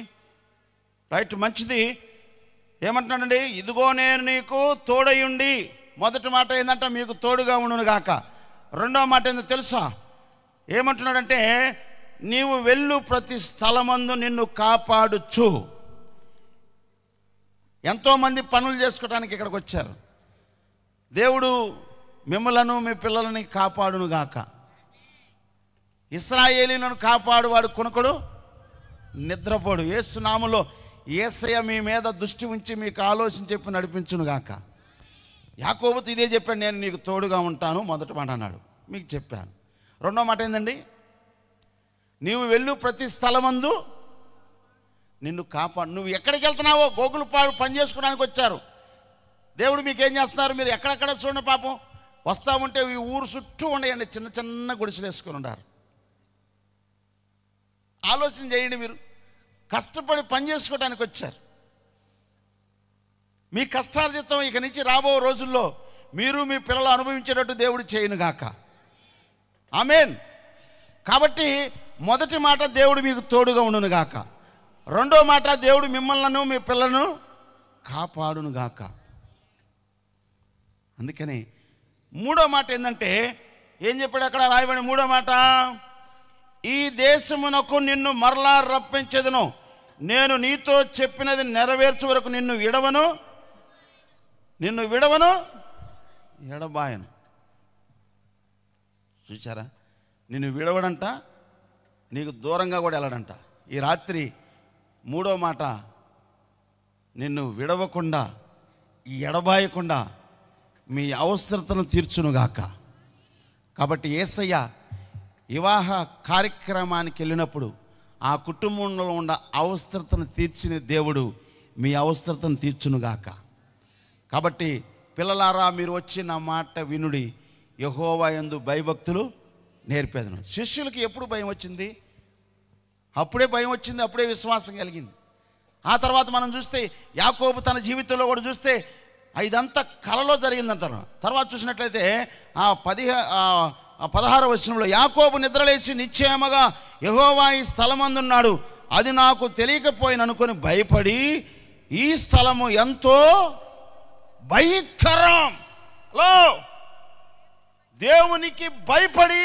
రైట్, మంచిది. ఏమంటున్నాడండి? ఇదిగో నేను నీకు తోడయుండి. మొదటి మాట ఏంటంటే, మీకు తోడుగా ఉండును గాక. రెండవ మాట ఏందో తెలుసా? ఏమంటున్నాడంటే, నీవు వెళ్ళు ప్రతి స్థలమందు నిన్ను కాపాడుచు. ఎంతోమంది పనులు చేసుకోవడానికి ఇక్కడికి వచ్చారు. దేవుడు మిమ్మలను మీ పిల్లలని కాపాడును గాక. ఇశ్రాయేలీయులను కాపాడువాడు కొనుకడు, నిద్రపోడు. యేసు నామములో యేసయ్య మీ మీద దృష్టి ఉంచి మీకు ఆలోచన చెప్పి నడిపించును గాక. యాకోబుతో ఇదే చెప్పాను, నేను నీకు తోడుగా ఉంటాను. మొదటి మాట అన్నాడు, మీకు చెప్పాను. రెండో మాట ఏందండి? నీవు వెళ్ళు ప్రతి స్థలమందు నిన్ను కాపాడు. నువ్వు ఎక్కడికి వెళ్తున్నావో, గోగులు పని చేసుకోవడానికి వచ్చారు. దేవుడు మీకేం చేస్తున్నారు? మీరు ఎక్కడెక్కడ చూడండి, పాపం వస్తూ ఉంటే ఈ ఊరు చుట్టూ ఉండయండి చిన్న చిన్న గుడిసెలు వేసుకొని ఉన్నారు. ఆలోచన చేయండి, మీరు కష్టపడి పని చేసుకోవడానికి వచ్చారు. మీ కష్టార్జితం ఇక నుంచి రాబో రోజుల్లో మీరు మీ పిల్లలు అనుభవించేటట్టు దేవుడు చేయునుగాక. ఆమేన్. కాబట్టి మొదటి మాట, దేవుడు మీకు తోడుగా ఉండునుగాక. రెండో మాట, దేవుడు మిమ్మల్ని మీ పిల్లలను కాపాడునుగాక. అందుకని మూడో మాట ఏంటంటే, ఏం చెప్పాడు అక్కడ రాయబడి? మూడో మాట, ఈ దేశమునకు నిన్ను మరలా రప్పించెదను, నేను నీతో చెప్పినది నెరవేర్చు వరకు నిన్ను విడవను ఎడబాయను. చూచారా? నిన్ను విడవడంట, నీకు దూరంగా కూడా వెళ్ళడంట. ఈ రాత్రి మూడో మాట, నిన్ను విడవకుండా, ఎడబాయకుండా మీ అవసరతను తీర్చునుగాక. కాబట్టి యేసయ్య వివాహ కార్యక్రమానికి వెళ్ళినప్పుడు ఆ కుటుంబంలో ఉన్న అవసరతను తీర్చిన దేవుడు మీ అవసరతను తీర్చునుగాక. కాబట్టి పిల్లలారా, మీరు వచ్చి నా మాట వినుడి, యెహోవా యందు భయభక్తులు నేర్పేదను. శిష్యులకి ఎప్పుడు భయం వచ్చింది? అప్పుడే భయం వచ్చింది, అప్పుడే విశ్వాసం కలిగింది. ఆ తర్వాత మనం చూస్తే యాకోబు తన జీవితంలో కూడా చూస్తే ఇదంతా కలలో జరిగిందంటారు. తర్వాత చూసినట్లయితే 16వ వచనంలో యాకోబు నిద్రలేసి నిశ్చయముగా యెహోవా ఈ స్థలమందున్నాడు, అది నాకు తెలియకపోయిన అనుకొని భయపడి ఈ స్థలము ఎంతో భయంకరం. హలో, దేవునికి భయపడి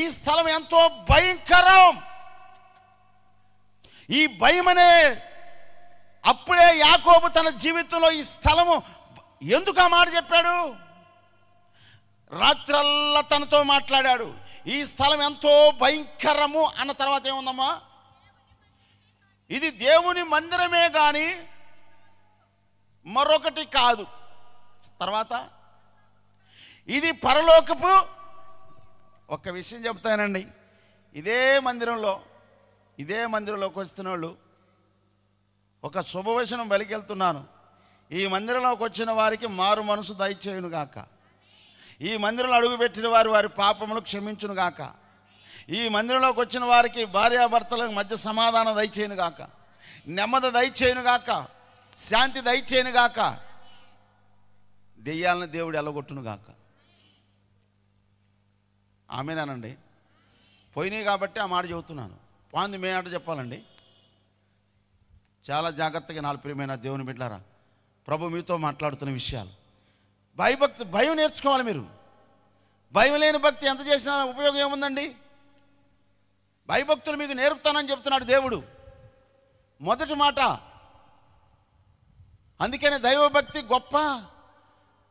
ఈ స్థలం ఎంతో భయంకరం. ఈ భయమనే అప్పుడే యాకోబు తన జీవితంలో ఈ స్థలము ఎందుకు ఆ మాట చెప్పాడు? రాత్రల్లా తనతో మాట్లాడాడు. ఈ స్థలం ఎంతో భయంకరము అన్న తర్వాత ఏముందమ్మా? ఇది దేవుని మందిరమే కానీ మరొకటి కాదు. తర్వాత ఇది పరలోకపు. ఒక విషయం చెప్తానండి, ఇదే మందిరంలోకి వస్తున్న వాళ్ళు ఒక శుభవచనం బలికెళ్తున్నాను. ఈ మందిరంలోకి వచ్చిన వారికి మారు మనసు దయచేయును గాక. ఈ మందిరంలో అడుగుపెట్టిన వారి పాపములు క్షమించును గాక. ఈ మందిరంలోకి వచ్చిన వారికి భార్యాభర్తల మధ్య సమాధానం దయచేయును గాక, నెమ్మది దయచేయును గాక, శాంతి దయచేయును గాక, దెయ్యాలను దేవుడు ఎల్లగొట్టును గాక. ఆమెనానండి. పోయినాయి కాబట్టి ఆ మాట చెబుతున్నాను. పాంది మే ఆట చెప్పాలండి. చాలా జాగ్రత్తగా నాలుగు ప్రియమైన దేవుని బిడ్డలారా, ప్రభు మీతో మాట్లాడుతున్న విషయాలు. భయం నేర్చుకోవాలి మీరు. భయం లేని భక్తి ఎంత చేసినా ఉపయోగం ఏముందండి? భయభక్తులు మీకు నేర్పుతానని చెప్తున్నాడు దేవుడు. మొదటి మాట. అందుకనే దైవభక్తి గొప్ప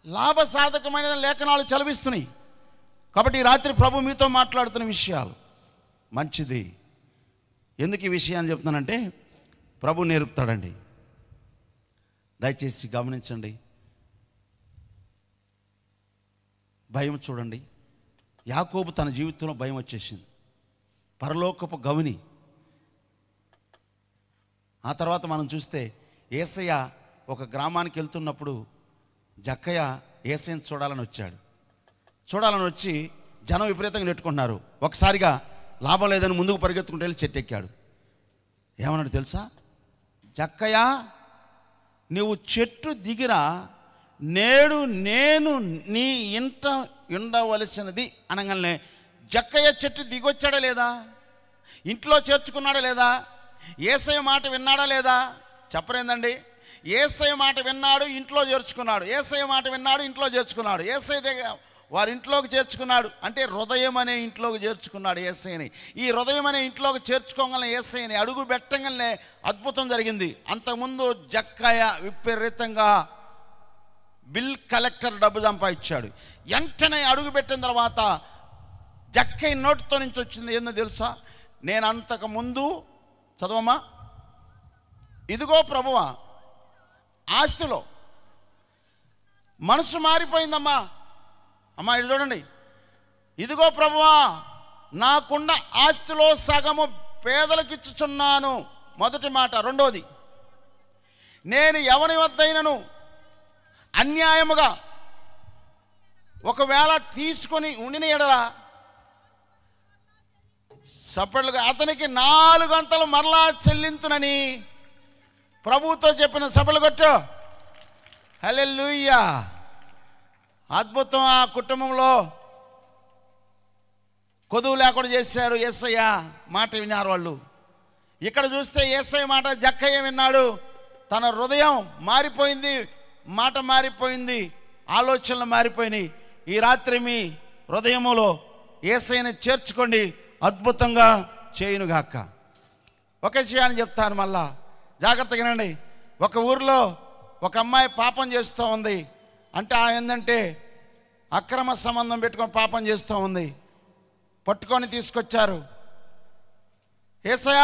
లాభసాధకమైన లేఖనాలు చదివిస్తున్నాయి. కాబట్టి ఈ రాత్రి ప్రభు మీతో మాట్లాడుతున్న విషయాలు మంచిది. ఎందుకు ఈ విషయాన్ని చెప్తున్నానంటే ప్రభు నేర్పుతాడండి. దయచేసి గమనించండి. భయం చూడండి. యాకోబు తన జీవితంలో భయం వచ్చేసింది. పరలోకపు గవిని. ఆ తర్వాత మనం చూస్తే యేసయ్య ఒక గ్రామానికి వెళ్తున్నప్పుడు జక్కయ్య యేసయ్యను చూడాలని వచ్చి జనం విపరీతంగా నెట్టుకుంటున్నారు. ఒకసారిగా లాభం లేదని ముందుకు పరిగెత్తుకుంటూ వెళ్ళి చెట్టు ఎక్కాడు. ఏమన్నాడు తెలుసా? జక్కయ్య, నువ్వు చెట్టు దిగిరా, నేడు నేను నీ ఇంట ఉండవలసినది అనగానే జక్కయ్య చెట్టు దిగొచ్చాడా లేదా? ఇంట్లో చేర్చుకున్నాడా లేదా? యేసయ్య మాట విన్నాడా లేదా? చెప్పరేందండి. యేసయ్య మాట విన్నాడు, ఇంట్లో చేర్చుకున్నాడు. యేసయ్య మాట విన్నాడు, ఇంట్లో చేర్చుకున్నాడు. యేసయ్య దగ్గర వారి ఇంట్లోకి చేర్చుకున్నాడు. అంటే హృదయం అనే ఇంట్లోకి చేర్చుకున్నాడు యేసయ్యని. ఈ హృదయం అనే ఇంట్లోకి చేర్చుకోగలనే యేసయ్యని అడుగు పెట్టగానే అద్భుతం జరిగింది. అంతకుముందు జక్కయ్య విపరీతంగా బిల్ కలెక్టర్ డబ్బు సంపాదించాడు. వెంటనే అడుగు పెట్టిన తర్వాత జక్కయ్య నోటితో నుంచి వచ్చింది ఏందో తెలుసా? నేను అంతకుముందు చదవమ్మా, ఇదిగో ప్రభువా, ఆస్తిలో మనసు మారిపోయిందమ్మా. అమ్మా ఇది చూడండి. ఇదిగో ప్రభువా, నాకున్న ఆస్తిలో సగము పేదలకు ఇచ్చుచున్నాను. మొదటి మాట. రెండోది, నేను ఎవరి వద్దైనను అన్యాయముగా ఒకవేళ తీసుకొని ఉండిన ఎడల సపరేట్గా అతనికి 4 గంటలు మరలా చెల్లింతునని ప్రభువుతో చెప్పిన. సపలు కొట్టు. హల్లెలూయా. అద్భుతం. ఆ కుటుంబంలో కొదువు లేకుండా చేశాడు యేసయ్య. మాట విన్నారు వాళ్ళు. ఇక్కడ చూస్తే యేసయ్య మాట జక్కయ్య విన్నాడు. తన హృదయం మారిపోయింది, మాట మారిపోయింది, ఆలోచనలు మారిపోయినాయి. ఈ రాత్రి మీ హృదయములో యేసయ్యని చేర్చుకోండి, అద్భుతంగా చేయునుగాక. ఒక విషయాన్ని చెప్తాను మళ్ళా, జాగ్రత్తగా వినండి. ఒక ఊరిలో ఒక అమ్మాయి పాపం చేస్తూ ఉంది. అంటే ఏంటంటే అక్రమ సంబంధం పెట్టుకొని పాపం చేస్తూ ఉంది. పట్టుకొని తీసుకొచ్చారు. యేసయ్య,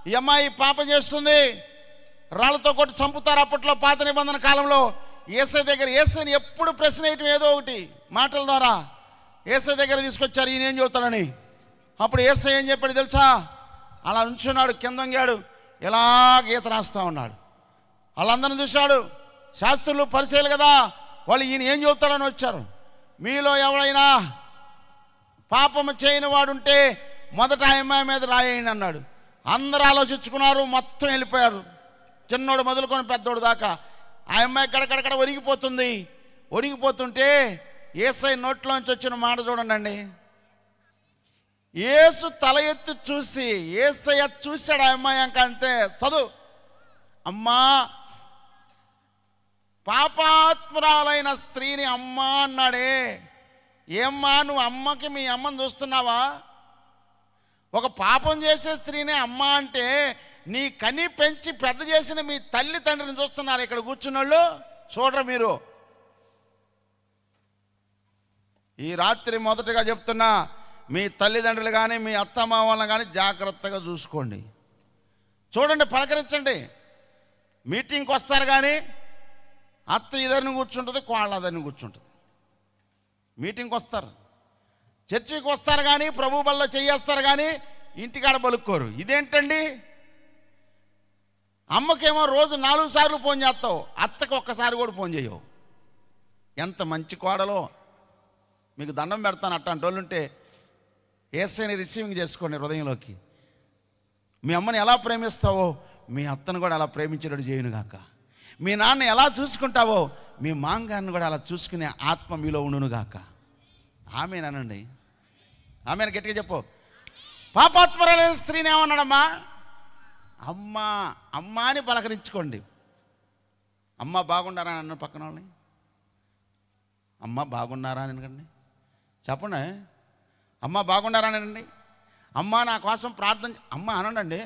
ఈ అమ్మాయి పాపం చేస్తుంది, రాళ్ళతో కొట్టి చంపుతారు. అప్పట్లో పాత నిబంధన కాలంలో యేసయ్య దగ్గర యేసయ్యని ఎప్పుడు ప్రశ్న వేయటం ఏదో ఒకటి మాటల ద్వారా యేసయ్య దగ్గర తీసుకొచ్చారు. ఈయన ఏం చెబుతాడని. అప్పుడు యేసయ్య ఏం చెప్పాడు తెలుసా? అలా ఉంచున్నాడు, కింద వంగాడు, ఎలా గీత రాస్తూ ఉన్నాడు. వాళ్ళందరిని చూశాడు. శాస్త్రులు పరిచయాలు కదా, వాళ్ళు ఈయన ఏం చెబుతాడని వచ్చారు. మీలో ఎవరైనా పాపము చేయని వాడుంటే మొదట ఆ అమ్మాయి మీద రాయేయండి అన్నాడు. అందరూ ఆలోచించుకున్నారు, మొత్తం వెళ్ళిపోయారు, చిన్నోడు మొదలుకొని పెద్దోడు దాకా. ఆ అమ్మాయి కడకడకడ ఒరిగిపోతుంది. ఒరిగిపోతుంటే యేసయ్య నోట్లోంచి వచ్చిన మాట చూడండి. యేసు తల ఎత్తి చూసి, యేసయ్య చూశాడు ఆ అమ్మాయి అంక అంతే. చదువు, అమ్మా, పాపాత్మురాలైన స్త్రీని అమ్మా అన్నాడే. ఏమ్మా, నువ్వు అమ్మకి మీ అమ్మని చూస్తున్నావా? ఒక పాపం చేసే స్త్రీనే అమ్మ అంటే నీ కని పెంచి పెద్ద చేసిన మీ తల్లి తండ్రిని చూస్తున్నారు ఇక్కడ కూర్చున్నోళ్ళు. చూడరు మీరు. ఈ రాత్రి మొదటగా చెప్తున్నా, మీ తల్లిదండ్రులు కానీ మీ అత్తమామలను కానీ జాగ్రత్తగా చూసుకోండి. చూడండి, పలకరించండి. మీటింగ్కి వస్తారు కానీ అత్త ఇద్దరిని కూర్చుంటుంది, కోళ్ళ అదరిని కూర్చుంటుంది. మీటింగ్కి వస్తారు, చర్చికి వస్తారు కానీ ప్రభు బల్ల చెయ్యేస్తారు కానీ ఇంటికాడ బలుక్కోరు. ఇదేంటండి? అమ్మకేమో రోజు 4 సార్లు ఫోన్ చేస్తావు, అత్తకి ఒక్కసారి కూడా ఫోన్ చేయవు. ఎంత మంచి కోడలో. మీకు దండం పెడతాను. అట్లాంటి వాళ్ళు ఉంటే యేసయ్యని రిసీవింగ్ చేసుకోండి హృదయంలోకి. మీ అమ్మని ఎలా ప్రేమిస్తావో మీ అత్తను కూడా అలా ప్రేమించేటట్టు చేయునుగాక. మీ నాన్న ఎలా చూసుకుంటావో మీ మాంగాన్ని కూడా అలా చూసుకునే ఆత్మ మీలో ఉండునుగాక. ఆమెనండి, ఆమెను గట్టిగా చెప్పు. పాపాత్మరాలైన స్త్రీని ఏమన్నాడమ్మా? అమ్మా, అమ్మా అని పలకరించుకోండి. అమ్మ బాగుండారా అన్న పక్కన వాళ్ళని, అమ్మ బాగున్నారా అని అనకండి. చెప్పండి, అమ్మ బాగున్నారా అనండి. అమ్మ నా కోసం ప్రార్థన అమ్మ అనండి.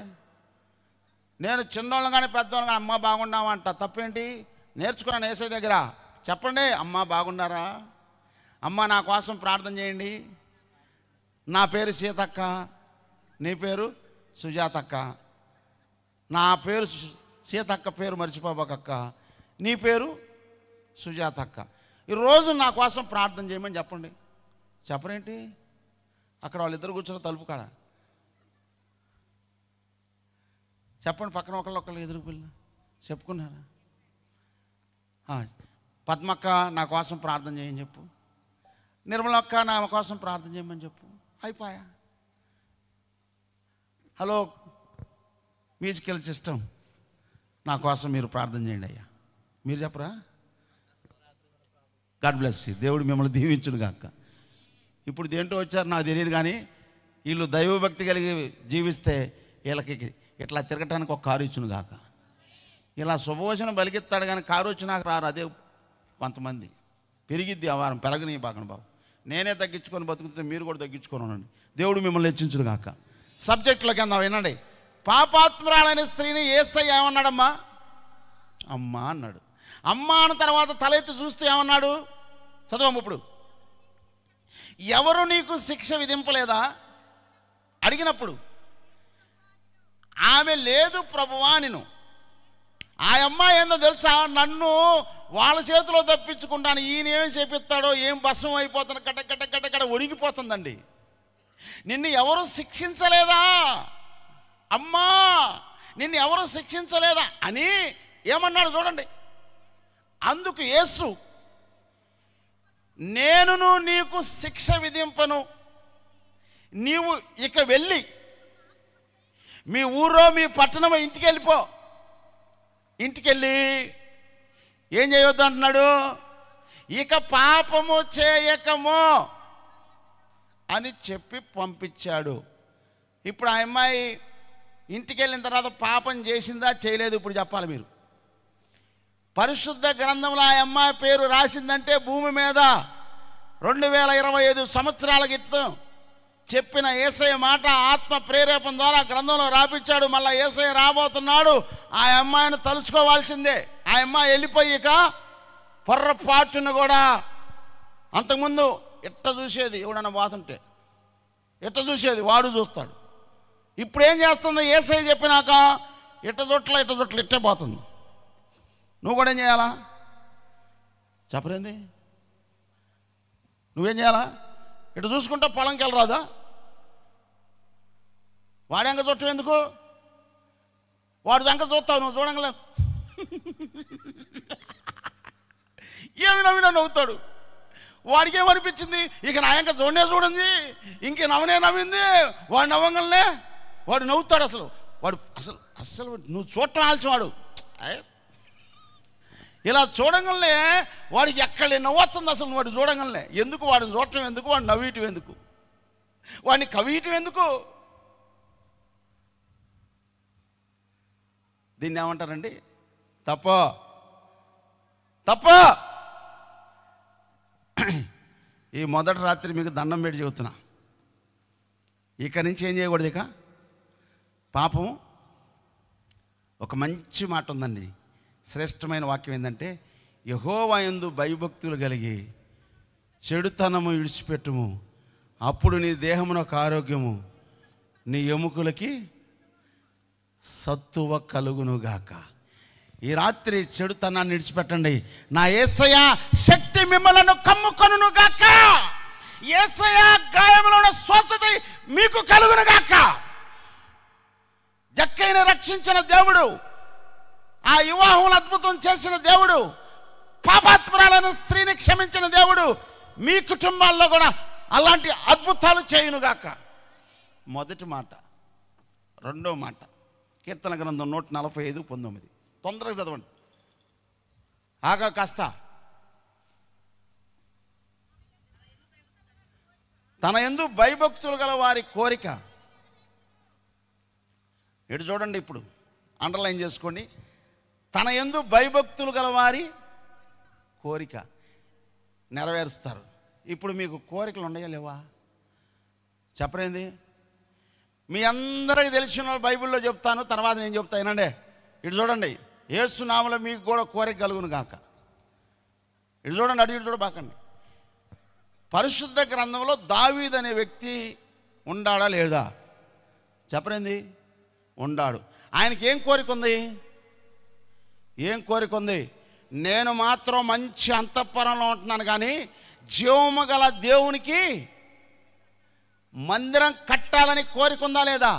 నేను చిన్నోళ్ళం కానీ పెద్దోళ్ళం కానీ అమ్మ బాగున్నామంట. తప్పేంటి? నేర్చుకున్నాను యేసయ్య దగ్గర. చెప్పండి, అమ్మ బాగున్నారా? అమ్మ నా కోసం ప్రార్థన చేయండి. నా పేరు సీతక్క, నీ పేరు సుజాతక్క. నా పేరు సీతక్క పేరు మర్చిపోబాకక్క, నీ పేరు సుజాతక్క. ఈరోజు నా కోసం ప్రార్థన చేయమని చెప్పండి. చెప్పరేంటి? అక్కడ వాళ్ళిద్దరు కూర్చొని తలుపు కాడ చెప్పండి. పక్కన ఒకళ్ళు ఎదురు పిల్ల చెప్పుకున్నారా? పద్మక్క నా కోసం ప్రార్థన చేయని చెప్పు. నిర్మలక్క నా కోసం ప్రార్థన చేయమని చెప్పు. అయిపోయా. హలో మ్యూజికల్ సిస్టమ్, నా కోసం మీరు ప్రార్థన చేయండి అయ్యా. మీరు చెప్పరా? God bless you. దేవుడు మిమ్మల్ని దీవించును గాక. ఇప్పుడు దేంటో వచ్చారు నాకు తెలియదు కానీ వీళ్ళు దైవభక్తి కలిగి జీవిస్తే వీళ్ళకి ఇట్లా తిరగటానికి ఒక కారు ఇచ్చును గాక. ఇలా శుభవచనం బలిగిస్తాడు కానీ కారు వచ్చి నాకు రారు. అదే కొంతమంది పెరిగిద్ది ఆ వారం. పెరగని బాగను బాబు. నేనే తగ్గించుకొని బతుకుతే మీరు కూడా తగ్గించుకొని ఉండండి. దేవుడు మిమ్మల్ని హెచ్చించును గాక. సబ్జెక్టులోకి అందాం, వినండి. పాపాత్మురాలైన స్త్రీని యేసయ్య ఏమన్నాడమ్మా? అమ్మ అన్నాడు. అమ్మ అన్న తర్వాత తల ఎత్తి చూస్తూ ఏమన్నాడు? చదవమ్మ. ఇప్పుడు ఎవరు నీకు శిక్ష విధింపలేదా అడిగినప్పుడు ఆమె లేదు ప్రభువా నిన్ను. ఆ అమ్మాయి ఏందో తెలుసా? నన్ను వాళ్ళ చేతిలో తప్పించుకుంటాను, ఈయన ఏం చేపిస్తాడో, ఏం భస్మం అయిపోతాను, కట్ట ఒరిగిపోతుందండి. నిన్ను ఎవరు శిక్షించలేదా అమ్మా, నిన్ను ఎవరు శిక్షించలేదా అని ఏమన్నాడు చూడండి. అందుకు యేసు, నేనును నీకు శిక్ష విధింపను, నీవు ఇక వెళ్ళి మీ ఊరో మీ పట్టణమో ఇంటికి వెళ్ళిపో. ఇంటికెళ్ళి ఏం చేయొద్దు అంటున్నాడు? ఇక పాపము చేయకము అని చెప్పి పంపించాడు. ఇప్పుడు ఆ అమ్మాయి ఇంటికి వెళ్ళిన తర్వాత పాపం చేసిందా చేయలేదు ఇప్పుడు చెప్పాలి మీరు. పరిశుద్ధ గ్రంథంలో ఆ అమ్మాయి పేరు రాసిందంటే భూమి మీద 2025 సంవత్సరాల క్రితం చెప్పిన యేసయ్య మాట ఆత్మ ప్రేరేపణ ద్వారా గ్రంథంలో రాపించాడు. మళ్ళీ యేసయ్య రాబోతున్నాడు. ఆ అమ్మాయిని తలుసుకోవాల్సిందే. ఆ అమ్మాయి వెళ్ళిపోయి ఇక పొర్రపాటును కూడా అంతకుముందు ఎట్ట చూసేది, ఎవడన్నా పోతుంటే ఎట్ట చూసేది, వాడు చూస్తాడు. ఇప్పుడు ఏం చేస్తుంది? యేసయ్య చెప్పినాక ఇట్ట జొట్ల ఇట్టే పోతుంది. నువ్వు కూడా ఏం చేయాలా? చెప్పరేంది? నువ్వేం చేయాలా? ఇటు చూసుకుంటా పొలంకి వెళ్ళరాదా? వాడెంక చూడటం ఎందుకు? వాడు దాకా చూస్తావు, నువ్వు చూడంగలే. ఏమి నవ్వుతాడు. వాడికి ఏమనిపించింది, ఇక నా ఇంకా చూడండి ఇంక నవ్వింది. వాడు నవ్వగలనే వాడు నవ్వుతాడు. వాడు అసలు నువ్వు చూడటం ఆల్చి వాడు ఇలా చూడగలనే వాడికి ఎక్కడ నవ్వుతుంది. అసలు వాడు చూడగలనే ఎందుకు, వాడిని చూడటం ఎందుకు, వాడు నవ్వేయటం ఎందుకు, వాడిని కవియటం ఎందుకు? దీన్ని ఏమంటారండి? తప్ప. ఈ మొదటి రాత్రి మీకు దండం పెట్టి చెబుతున్నా, ఇక నుంచి ఏం చేయకూడదు. ఇక పాపం ఒక మంచి మాట ఉందండి, శ్రేష్టమైన వాక్యం ఏంటంటే, యెహోవా యందు భయభక్తులు కలిగి చెడుతనము విడిచిపెట్టుము, అప్పుడు నీ దేహమునకు ఆరోగ్యము, నీ ఎముకలకి సత్తువ కలుగునుగాక. ఈ రాత్రి చెడుతనాన్ని విడిచిపెట్టండి. నా యేసయ్య శక్తి మిమ్మలను కమ్ముకొనుగాక. యేసయ్య గాయములో ఉన్న స్వస్థత మీకు కలుగునుగాక. జక్కైన రక్షించిన దేవుడు, ఆ వివాహములు అద్భుతం చేసిన దేవుడు, పాపాత్మురాలను స్త్రీని క్షమించిన దేవుడు మీ కుటుంబాల్లో కూడా అలాంటి అద్భుతాలు చేయునుగాక. మొదటి మాట. రెండో మాట, కీర్తన గ్రంథం 145:19. తొందరగా చదవండి. ఆగా కాస్త. తన యందు భయభక్తులు గల వారి కోరిక. ఇటు చూడండి, ఇప్పుడు అండర్లైన్ చేసుకోండి. తన యందు భయభక్తులు గల వారి కోరిక నెరవేరుస్తారు. ఇప్పుడు మీకు కోరికలు ఉన్నాయా లేవా? చెప్పరేంది? మీ అందరికీ తెలిసిన బైబిల్లో చెప్తాను, తర్వాత నేను చెప్తా. ఏనండి, ఇటు చూడండి. యేసు నామములో మీకు కూడా కోరిక కలుగును గాక. ఇటు చూడండి, అటు ఇటు చూడబాకండి. పరిశుద్ధ గ్రంథంలో దావీదు అనే వ్యక్తి ఉండాడా లేదా? చెప్పరేంది? ఉండాడు. ఆయనకి ఏం కోరిక ఉంది? నేను మాత్రం మంచి అంతఃపురంలో ఉంటున్నాను, కానీ జీవము గల దేవునికి మందిరం కట్టాలని కోరిక ఉందా లేదా?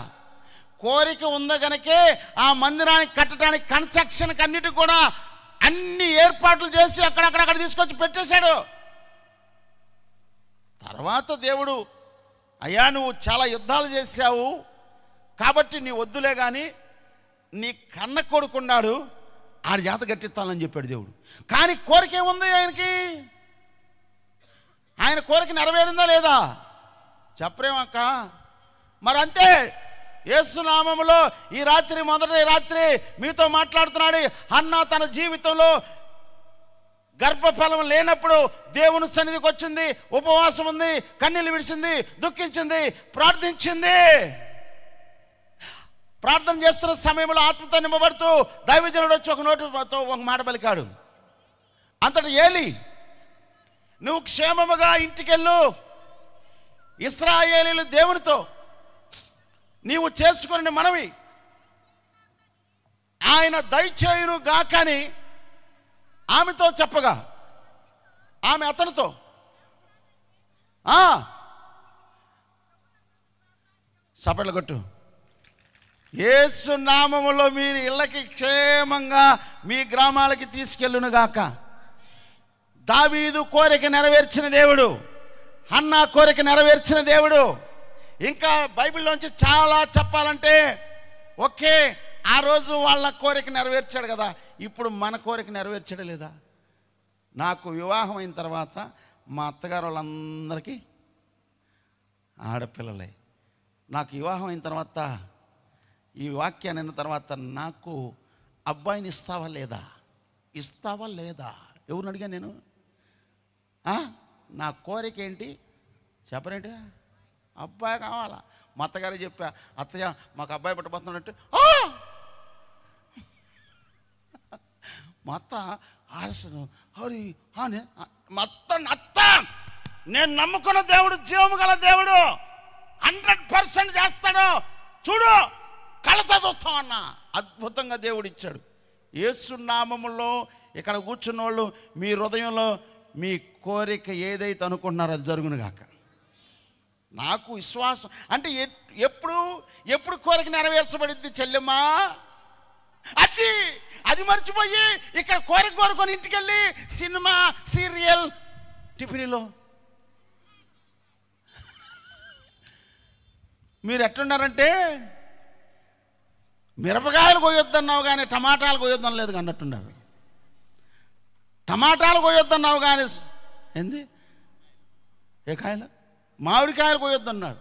కోరిక ఉందా కనుకే ఆ మందిరాన్ని కట్టడానికి కన్స్ట్రక్షన్కి అన్నిటికి కూడా అన్ని ఏర్పాట్లు చేసి అక్కడక్కడ తీసుకొచ్చి పెట్టేశాడు. తర్వాత దేవుడు, అయ్యా నువ్వు చాలా యుద్ధాలు చేశావు కాబట్టి నీ వద్దులే, కానీ నీ కన్న కొడుకున్నాడు, ఆడి జాత కట్టిస్తానని చెప్పాడు దేవుడు. కానీ కోరిక ఏముంది ఆయనకి? ఆయన కోరిక నెరవేరిందా లేదా? చెప్పరేమక్క? మరి అంతే. యేసు నామములో ఈ రాత్రి, మొదటి రాత్రి మీతో మాట్లాడుతున్నాడు. హన్నా తన జీవితంలో గర్భఫలం లేనప్పుడు దేవుని సన్నిధికి వచ్చింది, ఉపవాసం ఉంది, కన్నీళ్ళు విడిచింది, దుఃఖించింది, ప్రార్థించింది. ప్రార్థన చేస్తున్న సమయంలో ఆత్మతో నింపబడుతూ దైవజనుడు వచ్చి ఒక నోటితో ఒక మాట పలికాడు. అంతటి ఏలి, నువ్వు క్షేమముగా ఇంటికెళ్ళు, ఇశ్రాయేలీయుల దేవునితో నీవు చేసుకుని మనవి ఆయన దయచేయును గాకని ఆమెతో చెప్పగా, ఆమె అతనితో చప్పట్లు కొట్టు. యేసు నామములో మీరు ఇళ్ళకి క్షేమంగా మీ గ్రామాలకి తీసుకెళ్ళును గాక. దావీదు కోరిక నెరవేర్చిన దేవుడు, హన్నా కోరిక నెరవేర్చిన దేవుడు. ఇంకా బైబిల్లోంచి చాలా చెప్పాలంటే, ఓకే ఆ రోజు వాళ్ళ కోరిక నెరవేర్చాడు కదా, ఇప్పుడు మన కోరిక నెరవేర్చాడు లేదా? నాకు వివాహం అయిన తర్వాత మా అత్తగారు వాళ్ళందరికీ ఆడపిల్లలే. నాకు వివాహం అయిన తర్వాత, ఈ వాక్యాన్ని అయిన తర్వాత నాకు అబ్బాయిని ఇస్తావా లేదా? ఇస్తావా లేదా? ఎవరిని అడిగా నేను? నా కోరిక ఏంటి చెప్పరేంటి? అబ్బాయి కావాలా? మా అత్తగారికి చెప్పా, అత్తయ్య మాకు అబ్బాయి పట్టబోతున్నాడంటే మా అత్త ఆశను హరి మా అత్త నేను నమ్ముకున్న దేవుడు జీవము గల దేవుడు, 100% చేస్తాడు, చూడు కళ్ళతో చూస్తామన్నా. అద్భుతంగా దేవుడు ఇచ్చాడు. యేసు నామములో ఇక్కడ కూర్చున్న వాళ్ళు మీ హృదయంలో మీ కోరిక ఏదైతే అనుకుంటున్నారో అది జరుగును గాక. నాకు విశ్వాసం అంటే ఎప్పుడు కోరిక నెరవేర్చబడింది చెల్లెమ్మా? అది మర్చిపోయి ఇక్కడ కోరిక కోరుకొని ఇంటికి వెళ్ళి సినిమా, సీరియల్, టిఫిన్లో మీరు ఎట్టున్నారంటే మిరపకాయలు కోయొద్దన్నావు కానీ టమాటాలు కోయొద్దని లేదు అన్నట్టున్నారు. టమాటాలు కోయొద్దన్నావు కానీ ఏంది ఏ కాయలు మామిడికాయలు కోయొద్దన్నాడు.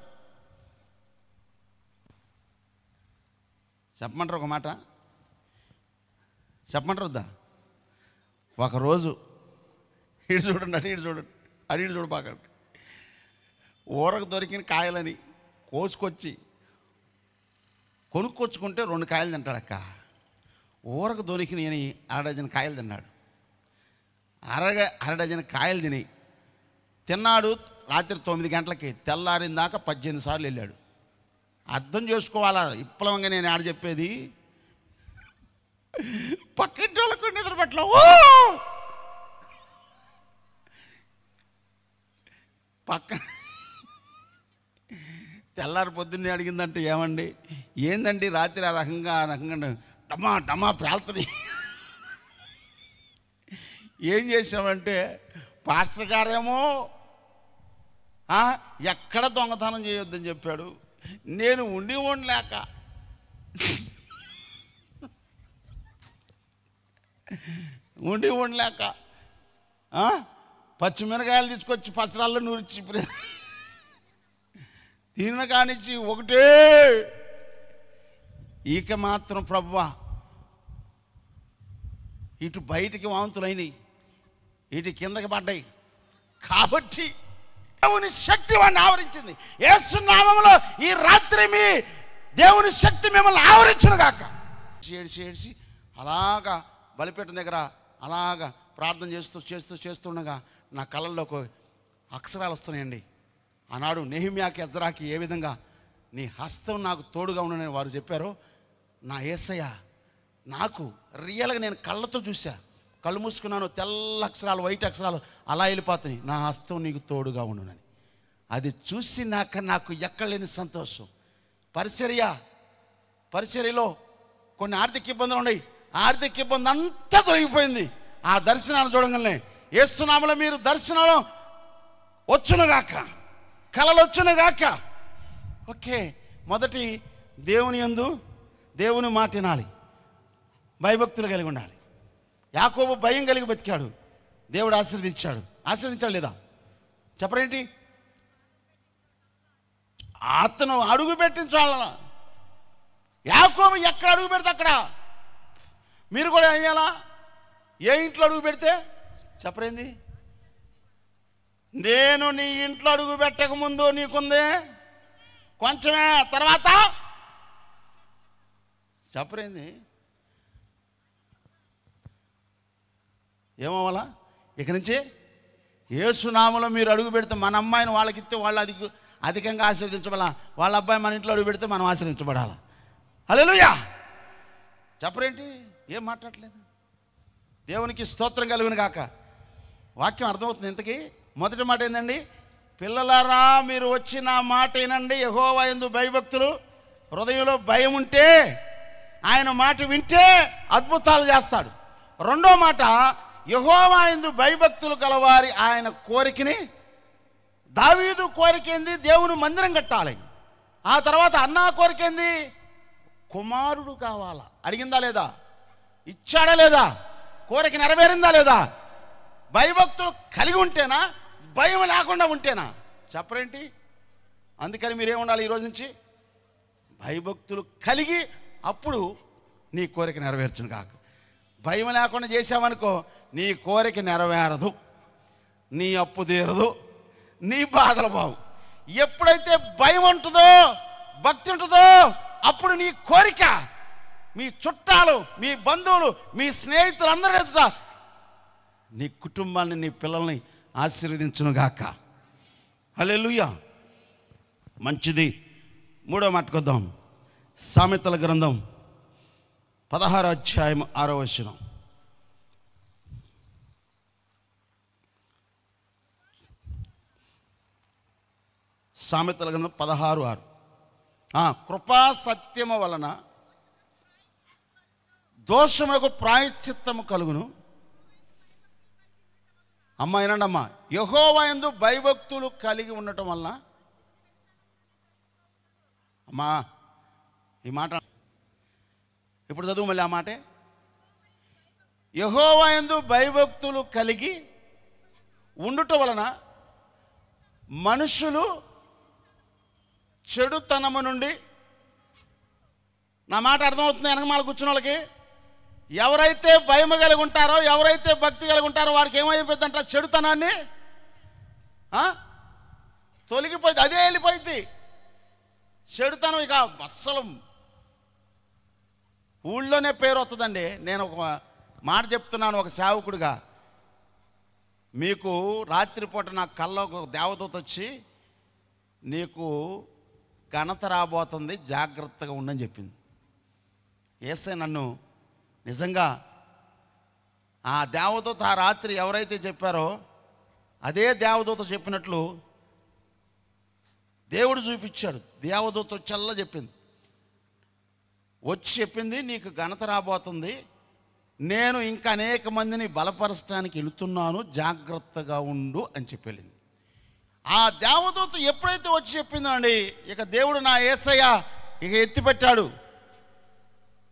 చెప్పమంటారు ఒక మాట, చెప్పమంటారు వద్దా? ఒకరోజు ఇటు చూడండి అటు ఇటు చూడండి అటు ఇటు చూడబాకండి, ఊరకు దొరికిన కాయలని కోసుకొచ్చి కొనుక్కొచ్చుకుంటే 2 కాయలు తింటాడు అక్క. ఊరకు దొరికినని 1/2 డజన్ కాయలు తిన్నాడు. అర డజన్ కాయలు తిన్నాడు. రాత్రి 9 గంటలకి తెల్లారిన దాకా 18 సార్లు వెళ్ళాడు. అర్థం చేసుకోవాలా విప్లవంగా నేను ఆడ చెప్పేది. పక్కింటి వాళ్ళకు నిద్ర పట్ల పక్క తెల్లారి పొద్దున్నే అడిగిందంటే ఏమండి ఏందండి రాత్రి ఆ రకంగా డమా డమా పేలుతుంది. ఏం చేసామంటే పాస్టర్ గారేమో ఎక్కడ దొంగతనం చేయొద్దని చెప్పాడు. నేను ఉండలేక పచ్చిమిరకాయలు తీసుకొచ్చి పచ్చడాల్లో నూరిచ్చి తిన్న కానిచ్చి ఒకటే ఈక మాత్రం ప్రభువా ఇటు బయటికి వాంతులైనవి, ఇటు కిందకి పడ్డాయి. కాబట్టి దేవుని శక్తి వాడిని ఆవరించింది. యేసు నామములో ఈ రాత్రి మీ దేవుని శక్తి మిమ్మల్ని ఆవరించును గాక. ఏడ్చి అలాగా బలిపీఠం దగ్గర అలాగా ప్రార్థన చేస్తుండగా నా కళ్ళల్లోకి అక్షరాలు వస్తున్నాయండి. ఆనాడు నెహెమ్యాకి ఎజ్రాకి ఏ విధంగా నీ హస్తం నాకు తోడుగా ఉండనని వారు చెప్పారో, నా యేసయ్య నాకు రియల్గా నేను కళ్ళతో చూసా. కళ్ళు మూసుకున్నాను, తెల్ల అక్షరాలు వైట్ అక్షరాలు అలా వెళ్ళిపోతున్నాయి, నా హస్తం నీకు తోడుగా ఉండునని. అది చూసి నాకు ఎక్కలేని సంతోషం. పరిచర్యలో కొన్ని ఆర్థిక ఇబ్బందులు ఉన్నాయి. ఆర్థిక ఇబ్బంది అంతా తొలగిపోయింది ఆ దర్శనాలు చూడగానే. యేసునామములో మీరు దర్శనాలు వచ్చునుగాక, కలలు వచ్చునుగాక. ఓకే, మొదటి దేవుని యందు దేవుని మాట వినాలి, భయభక్తులు కలిగి ఉండాలి. యాకోబు భయం కలిగి బతికాడు, దేవుడు ఆశీర్వదించాడు లేదా? చెప్పరేంటి? అతను అడుగు పెట్టించాల. యాకోబు ఎక్కడ అడుగు పెడితే అక్కడ మీరు కూడా అయ్యాలా? ఏ ఇంట్లో అడుగు పెడితే చెప్పరేంది? నేను నీ ఇంట్లో అడుగు పెట్టక ముందు నీకుంది కొంచెమే, తర్వాత చెప్పరేంది? ఏమవ్వాలా? ఇక నుంచి యేసునామములో మీరు అడుగు పెడితే మన అమ్మాయిని వాళ్ళకి ఇస్తే వాళ్ళు అధికంగా ఆశీర్వదించబడాలా, వాళ్ళ అబ్బాయి మన ఇంట్లో అడుగు పెడితే మనం ఆశీర్వదించబడాలా. హల్లెలూయా. చెప్పరేంటి? ఏం మాట్లాడలేదు. దేవునికి స్తోత్రం కలుగును గాక. వాక్యం అర్థమవుతుంది. ఇంతకీ మొదటి మాట ఏందండి? పిల్లలారా మీరు వచ్చిన మాట ఏనండి, యెహోవా యందు భయభక్తులు, హృదయంలో భయం ఉంటే ఆయన మాట వింటే అద్భుతాలు చేస్తాడు. రెండో మాట, యెహోవా యందు భయభక్తులు కలవారి ఆయన కోరికని, దావీదు కోరికేంది? దేవుని మందిరం కట్టాలి. ఆ తర్వాత అన్నా కోరికేంది? కుమారుడు కావాలా. అడిగిందా లేదా? ఇచ్చాడా లేదా? కోరిక నెరవేరిందా లేదా? భయభక్తులు కలిగి ఉంటేనా, భయం లేకుండా ఉంటేనా? చెప్పరేంటి? అందుకని మీరేం ఉండాలి ఈరోజు నుంచి? భయభక్తులు కలిగి, అప్పుడు నీ కోరిక నెరవేర్చును కాక. భయం లేకుండా చేసామనుకో, నీ కోరిక నెరవేరదు, నీ అప్పు తీరదు, నీ బాధలు బావు. ఎప్పుడైతే భయం ఉంటుందో, భక్తి ఉంటుందో, అప్పుడు నీ కోరిక మీ చుట్టాలు, మీ బంధువులు, మీ స్నేహితులు అందరూ ఎదుట నీ కుటుంబాన్ని, నీ పిల్లల్ని ఆశీర్వదించునుగాక. హల్లెలూయా. మంచిది. మూడో మాటకొద్దాం. సామెతల గ్రంథం 16వ అధ్యాయం 6వ వచనం. సామెతల గ్రంథం 16:6. కృపా సత్యము వలన దోషములకు ప్రాయశ్చిత్తము కలుగును, అమ్మ ఏనండి అమ్మ, యెహోవా యందు భయభక్తులు కలిగి ఉండటం వలన, అమ్మా ఈ మాట ఇప్పుడు చదువు మళ్ళీ ఆ మాటే, యెహోవా యందు భయభక్తులు కలిగి ఉండటం వలన మనుషులు చెడుతనము నుండి, నా మాట అర్థమవుతుంది వెనకమాల కూర్చున్న వాళ్ళకి, ఎవరైతే భయం కలిగి ఉంటారో, ఎవరైతే భక్తి కలిగి ఉంటారో వాడికి ఏమైపోతుందంట, చెడుతనాన్ని తొలగిపోయింది, అదే వెళ్ళిపోయింది. చెడుతనం ఇక అస్సలు ఊళ్ళోనే పేరు వస్తుందండి. నేను ఒక మాట చెప్తున్నాను ఒక సేవకుడిగా, మీకు రాత్రిపూట నా కల్లో ఒక దేవదూత వచ్చి నీకు ఘనత రాబోతుంది, జాగ్రత్తగా ఉండని చెప్పింది. యేసయ్య నన్ను నిజంగా ఆ దేవదూత ఆ రాత్రి ఎవరైతే చెప్పారో అదే దేవదూత చెప్పినట్లు దేవుడు చూపించాడు. దేవదూత చల్ల చెప్పింది, వచ్చి చెప్పింది నీకు ఘనత రాబోతుంది, నేను ఇంకా అనేక మందిని బలపరచడానికి వెళుతున్నాను, జాగ్రత్తగా ఉండు అని చెప్పి ఆ దేవదూత ఎప్పుడైతే వచ్చి చెప్పిందో అండి, ఇక దేవుడు నా యేసయ్య ఇక ఎత్తిపెట్టాడు.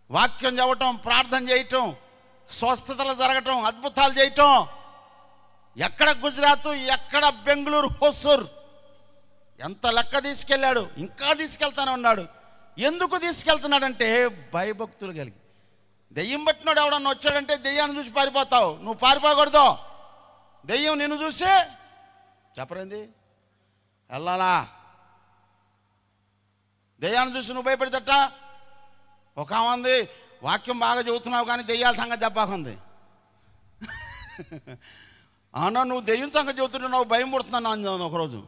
వాక్యం చదవటం, ప్రార్థన చేయటం, స్వస్థతలు జరగటం, అద్భుతాలు చేయటం, ఎక్కడ గుజరాత్, ఎక్కడ బెంగళూరు, హొసూర్, ఎంత లెక్క తీసుకెళ్ళాడు, ఇంకా తీసుకెళ్తానే ఉన్నాడు. ఎందుకు తీసుకెళ్తున్నాడంటే భయభక్తులు కలిగి. దెయ్యం పట్టినాడు ఎవడన్నా వచ్చాడంటే దెయ్యాన్ని చూసి పారిపోతావు, నువ్వు పారిపోకూడదు. దెయ్యం నిన్ను చూసి చెప్పరేంది వెళ్ళాలా, దెయ్యాన్ని చూసి నువ్వు భయపడితేట. ఒక ఆమె వాక్యం బాగా చదువుతున్నావు కానీ దెయ్యాల సంగతి చెప్పాకుంది. అవునా, నువ్వు దెయ్యం సంగతి చదువుతున్నావు, భయం పుడుతున్నాను అంది ఒకరోజు.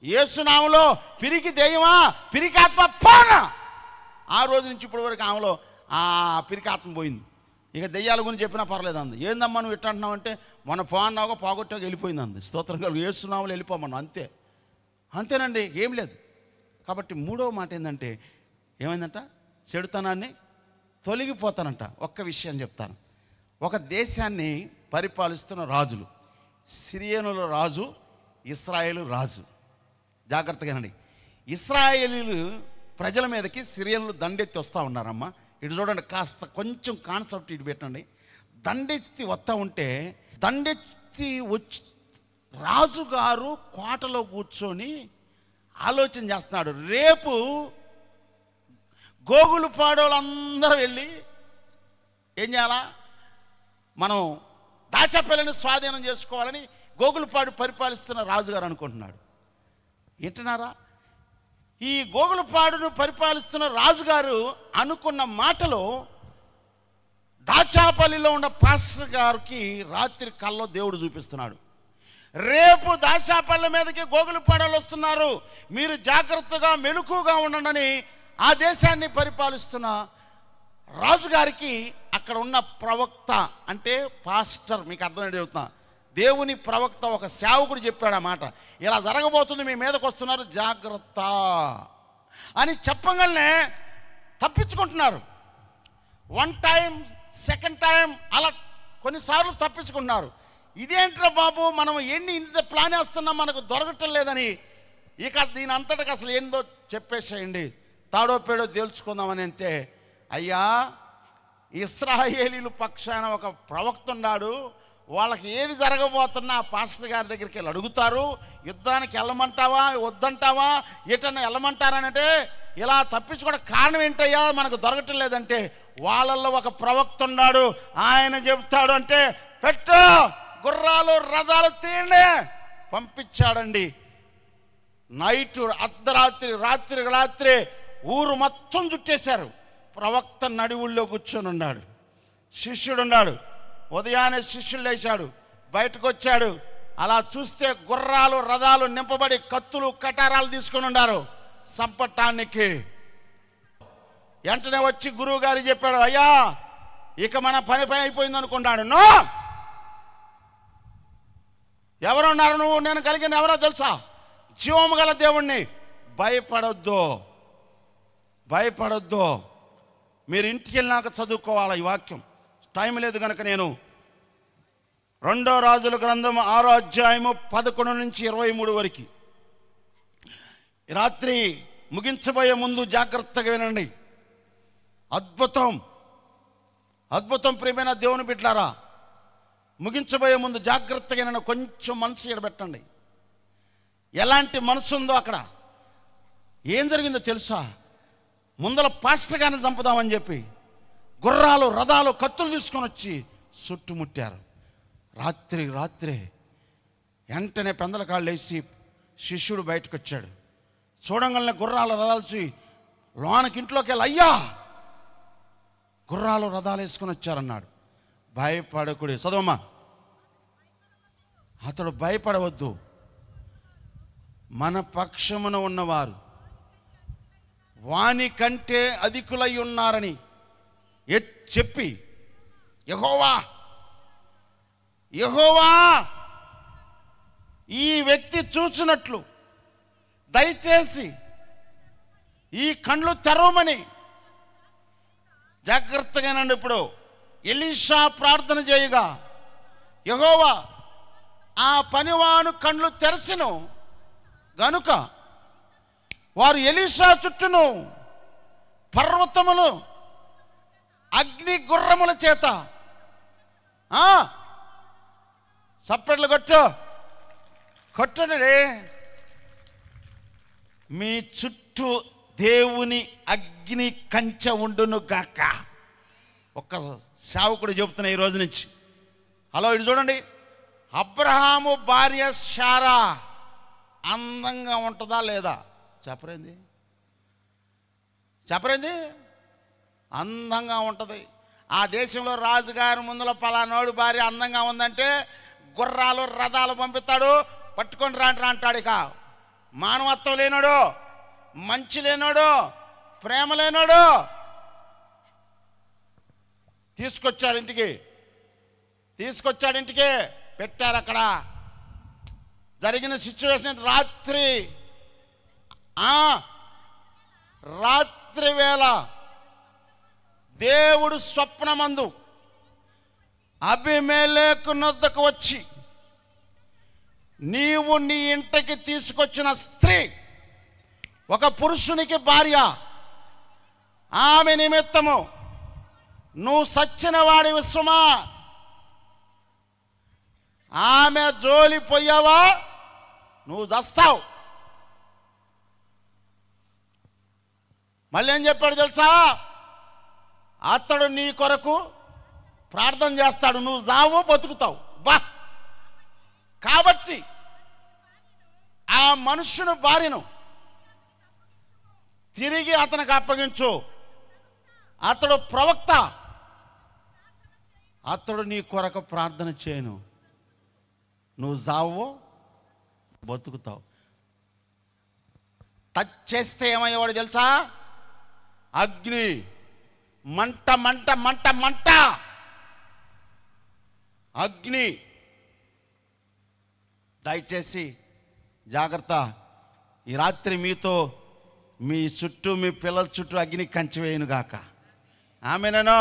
యేసునామములో పిరికి దెయ్యమా, పిరికి ఆత్మ పోనా. ఆ రోజు నుంచి ఇప్పటి వరకు ఆమెలో ఆ పిరికి ఆత్మ పోయింది. ఇక దెయ్యాల గురించి చెప్పినా పర్లేదు అంది. ఏందమ్మా నువ్వు ఇట్లా అంటున్నావు అంటే, మన పోన్నావుగా పోగొట్టాక వెళ్ళిపోయింది అంది. స్తోత్రం కలిగి యేసునామములో వెళ్ళిపోమన్నా, అంతే. అంతేనండి, ఏం లేదు. కాబట్టి మూడవ మాట ఏంటంటే ఏమైందంట, చెడుతనాన్ని తొలగిపోతానంట. ఒక్క విషయం చెప్తాను. ఒక దేశాన్ని పరిపాలిస్తున్న రాజులు, సిరియనుల రాజు, ఇశ్రాయేలు రాజు. జాగ్రత్తగానండి, ఇశ్రాయేలీలు ప్రజల మీదకి సిరియన్లు దండెత్తి వస్తూ ఉన్నారమ్మా. ఇటు చూడండి, కాస్త కొంచెం కాన్సెప్ట్ ఇటు పెట్టండి. దండెత్తి వస్తూ ఉంటే, దండెత్తి వచ్చి రాజుగారు కోటలో కూర్చొని ఆలోచన చేస్తున్నాడు, రేపు గోగులు పాడోళ్ళందరూ వెళ్ళి ఏం చేయాలా, మనం దాచపల్లిని స్వాధీనం చేసుకోవాలని గోగులపాడు పరిపాలిస్తున్న రాజుగారు అనుకుంటున్నాడు. వింటున్నారా? ఈ గోగులపాడును పరిపాలిస్తున్న రాజుగారు అనుకున్న మాటలో దాచాపల్లిలో ఉన్న పాస్టర్ గారికి రాత్రి కల్లో దేవుడు చూపిస్తున్నాడు, రేపు దాచాపల్లి మీదకి గోగులపాడలు వస్తున్నారు, మీరు జాగ్రత్తగా మెలకుగా ఉండండి. ఆ దేశాన్ని పరిపాలిస్తున్న రాజుగారికి అక్కడ ఉన్న ప్రవక్త అంటే పాస్టర్, మీకు అర్థమైంది చెబుతున్నా, దేవుని ప్రవక్త ఒక సేవకుడు చెప్పాడు ఆ మాట, ఇలా జరగబోతుంది, మీ మీదకి వస్తున్నారు, జాగ్రత్త అని చెప్పగానే తప్పించుకుంటున్నారు. వన్ టైం, సెకండ్ టైం, అలా కొన్నిసార్లు తప్పించుకుంటున్నారు. ఇదేంట్రా బాబు, మనం ఇంత ప్లాన్ వేస్తున్నాం, మనకు దొరకటం లేదని. ఇక దీని అంతటికి అసలు ఏందో చెప్పేసేయండి, తాడో పేడో తేల్చుకుందామని. అంటే అయ్యా, ఇశ్రాయేలీలు పక్షాన ఒక ప్రవక్త ఉన్నాడు, వాళ్ళకి ఏది జరగబోతున్నా పాస్టర్ గారి దగ్గరికి వెళ్ళి అడుగుతారు, యుద్ధానికి వెళ్ళమంటావా వద్దంటావా, ఎటన్నా వెళ్ళమంటారనంటే ఇలా తప్పించుకోవడం కారణం ఏంటయ్యా, మనకు దొరకటం లేదంటే వాళ్ళల్లో ఒక ప్రవక్త ఉన్నాడు, ఆయన చెబుతాడు అంటే పెట్టు, గుర్రాలు రథాలు తీయండి. పంపించాడండి. నైట్, అర్ధరాత్రి, రాత్రి ఊరు మొత్తం చుట్టేశారు. ప్రవక్త నడివుల్లో కూర్చొని ఉన్నాడు, శిష్యుడు ఉన్నాడు. ఉదయాన్నే శిష్యుడు లేచాడు, బయటకు వచ్చాడు. అలా చూస్తే గుర్రాలు రథాలు నింపబడి కత్తులు కటారాలు తీసుకొని ఉన్నారు సంపటానికి. వెంటనే వచ్చి గురువు గారు చెప్పాడు, అయ్యా ఇక మన పని అయిపోయింది అనుకున్నాడు. నో, ఎవరున్నారు నువ్వు, నేను కలిగిన ఎవరో తెలుసా, జీవము గల దేవుణ్ణి. భయపడొద్దు, మీరు ఇంటికి వెళ్ళినాక చదువుకోవాలి ఈ వాక్యం, టైం లేదు కనుక నేను రెండో రాజుల గ్రంథం 6వ అధ్యాయము 11 నుంచి 23 వరకు. ఈ రాత్రి ముగించబోయే ముందు జాగ్రత్తగా వినండి. అద్భుతం, అద్భుతం ప్రియమైన దేవుని బిడ్డలారా. ముగించబోయే ముందు జాగ్రత్తగా వినండి. కొంచెం మనసు ఎడబెట్టండి. ఎలాంటి మనసు ఉందో అక్కడ. ఏం జరిగిందో తెలుసా? ముందల పాస్టర్ గారిని చంపుదామని చెప్పి గుర్రాలు, రథాలు, కత్తులు తీసుకొని వచ్చి చుట్టుముట్టారు. రాత్రే వెంటనే పెందల కాళ్ళు వేసి శిష్యుడు బయటకు వచ్చాడు. చూడంగానే గుర్రాలు, రథాలు చూసి లోనకి ఇంట్లోకి వెళ్ళి, అయ్యా గుర్రాలు, రథాలు వేసుకొని వచ్చారన్నాడు. భయపడకుడి, చదవమ్మా. అతడు భయపడవద్దు, మన పక్షమున ఉన్నవారు వాని కంటే అధికులై ఉన్నారని చెప్పి, యెహోవా యెహోవా ఈ వ్యక్తి చూసినట్లు దయచేసి ఈ కండ్లు తెరవమని. జాగ్రత్తగానండి. ఇప్పుడు ఎలీషా ప్రార్థన చేయగా యెహోవా ఆ పనివాను కండ్లు తెరచెను గనుక వారు ఎలీషా చుట్టూను పర్వతములు, అగ్ని గుర్రముల చేత చప్పట్లు కొట్టండి. మీ చుట్టూ దేవుని అగ్ని కంచె ఉండును గాక. ఒక్క సేవకుడు చెబుతున్నా ఈ రోజు నుంచి. హలో, ఇటు చూడండి. అబ్రహాము భార్య శారా అందంగా ఉంటుందా లేదా? చెప్పరేంది? అందంగా ఉంటుంది. ఆ దేశంలో రాజుగారి ముందులో పలానోడు భార్య అందంగా ఉందంటే గుర్రాలు, రథాలు పంపిస్తాడు, పట్టుకొని రాండి అంటాడు. ఇక మానవత్వం లేనోడు, మంచి లేనోడు, ప్రేమ లేనోడు తీసుకొచ్చాడు ఇంటికి, పెట్టారు. అక్కడ జరిగిన సిచ్యువేషన్ రాత్రి వేళ దేవుడు స్వప్నమందు అబీమెలెకు నొద్దకు వచ్చి, నీవు నీ ఇంటికి తీసుకొచ్చిన స్త్రీ ఒక పురుషునికి భార్య, ఆమె నిమిత్తము నువ్వు సచ్చిన వాడివి సుమా, ఆమె జోలి పోయావా నువ్వు చస్తావు. మళ్ళీ ఏం చెప్పాడు తెలుసా? అతడు నీ కొరకు ప్రార్థన చేస్తాడు, నువ్వు చావు బతుకుతావు. కాబట్టి ఆ మనుష్యుని భార్యను తిరిగి అతనికి అప్పగించు. అతడు ప్రవక్త, అతడు నీ కొరకు ప్రార్థన చేయను, నువ్వు చావు బతుకుతావు. టచ్ చేస్తే ఏమయ్యేవాడు తెలుసా? అగ్ని, మంట మంట మంట మంట, అగ్ని. దయచేసి జాగ్రత్త. ఈ రాత్రి మీతో, మీ చుట్టూ, మీ పిల్లల చుట్టూ అగ్ని కంచి వేయును గాక. ఆమేనేనో?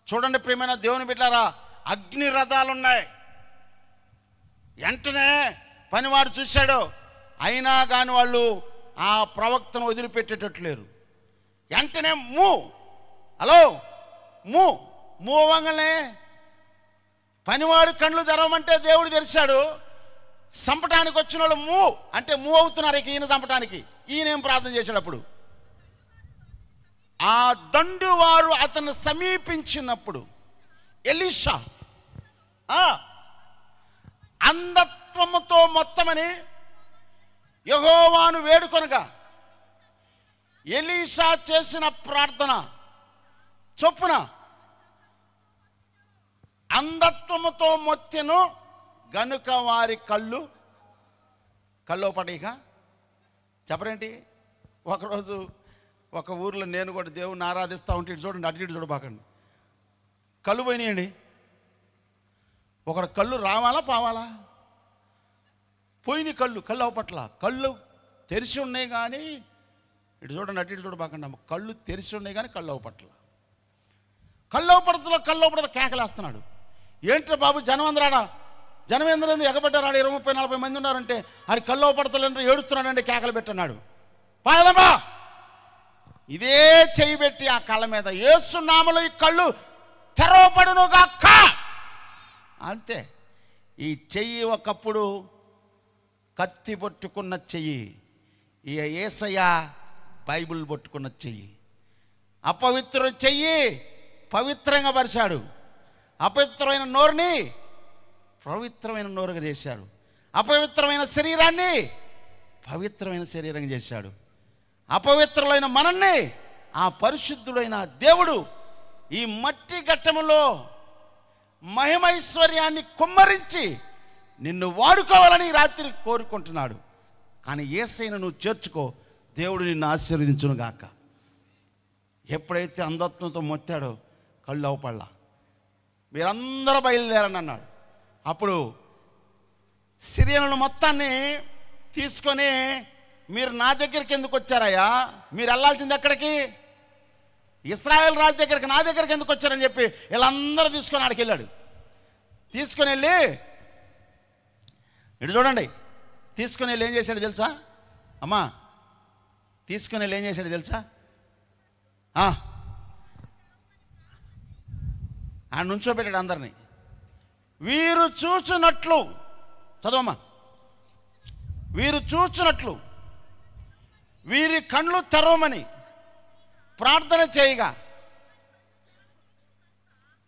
చూడండి ప్రియమైన దేవుని బిడ్డలారా, అగ్ని రథాలు ఉన్నాయి. వెంటనే పనివాడు చూశాడు, అయినా కానీ వాళ్ళు ఆ ప్రవక్తను వదిలిపెట్టేటట్లేరు. వెంటనే మూవ్ అవ్వగానే పనివాడు కండ్లు తెరవమంటే దేవుడు తెరిచాడు. చంపటానికి వచ్చిన వాళ్ళు మూవ్ అవుతున్నారు. ఇక ఈయన చంపటానికి ఈయనేం ప్రార్థన చేసేటప్పుడు ఆ దండు వారు అతను సమీపించినప్పుడు ఎలీషా అంధత్వముతో మొత్తమని యెహోవాను వేడుకొనగా, ఎలీషా చేసిన ప్రార్థన చొప్పున అంధత్వముతో మొత్తెను గనుక వారి కళ్ళు పడేక. చెప్పరేంటి? ఒకరోజు ఒక ఊర్లో నేను కూడా దేవుణ్ణి ఆరాధిస్తూ ఉంటే, ఇటు చూడండి, అటు ఇటు చూడబాకండి, కళ్ళు పోయినాయండి. ఒకడు కళ్ళు రావాలా పావాలా? పోయినాయి కళ్ళు అవపట్ల. కళ్ళు తెరిచి ఉన్నాయి కానీ, ఇటు చూడండి, అటు ఇటు చూడబాకండి, కళ్ళు తెరిచి ఉన్నాయి కానీ కళ్ళు అవపట్ల. కళ్ళు అవపడత కేకలేస్తున్నాడు. ఏంట్రా బాబు జనం అందరాడా, జనం ఎందుకు ఎగబడ్డారు, 20-30-40 మంది ఉన్నారంటే అది కళ్ళు పడతలేంటే ఏడుస్తున్నాడంటే కేకలు పెట్టన్నాడు. పాదమ్మా ఇదే చెయ్యి పెట్టి ఆ కళ్ళ మీద యేసు నామములో ఈ కళ్ళు తెరవబడునుగాక అంతే. ఈ చెయ్యి ఒకప్పుడు కత్తి పట్టుకున్న చెయ్యి, ఈ యేసయ్య బైబిల్ పట్టుకున్న చెయ్యి. అపవిత్ర చెయ్యి పవిత్రంగా పరిచాడు, అపవిత్రమైన నోరుని పవిత్రమైన నోరుగా చేశాడు, అపవిత్రమైన శరీరాన్ని పవిత్రమైన శరీరంగా చేశాడు, అపవిత్రులైన మనల్ని ఆ పరిశుద్ధుడైన దేవుడు ఈ మట్టి ఘట్టములో మహిమైశ్వర్యాన్ని కుమ్మరించి నిన్ను వాడుకోవాలని రాత్రి కోరుకుంటున్నాడు. కానీ యేసయ్యను నువ్వు చేర్చుకో, దేవుడు నిన్ను ఆశీర్వదించును గాక. ఎప్పుడైతే అంధత్వంతో మొత్తాడో కళ్ళు అవపడలా, మీరందరూ బయలుదేరని అన్నాడు. అప్పుడు సిరియనుల మొత్తాన్ని తీసుకొని, మీరు నా దగ్గరికి ఎందుకు వచ్చారయ్యా, మీరు వెళ్ళాల్సింది ఎక్కడికి, ఇశ్రాయేల్ రాజు దగ్గరికి, నా దగ్గరికి ఎందుకు వచ్చారని చెప్పి వీళ్ళందరూ తీసుకొని ఆడికి వెళ్ళాడు. తీసుకొని వెళ్ళి ఇటు చూడండి, తీసుకొని వెళ్ళి ఏం చేశాడు తెలుసా అమ్మా, తీసుకొని వెళ్ళి ఏం చేశాడు తెలుసా, ఆయన నుంచోబెట్టాడు అందరినీ. వీరు చూచున్నట్లు, చదవమ్మా, వీరు చూచున్నట్లు వీరి కళ్ళు తెరవమని ప్రార్థన చేయగా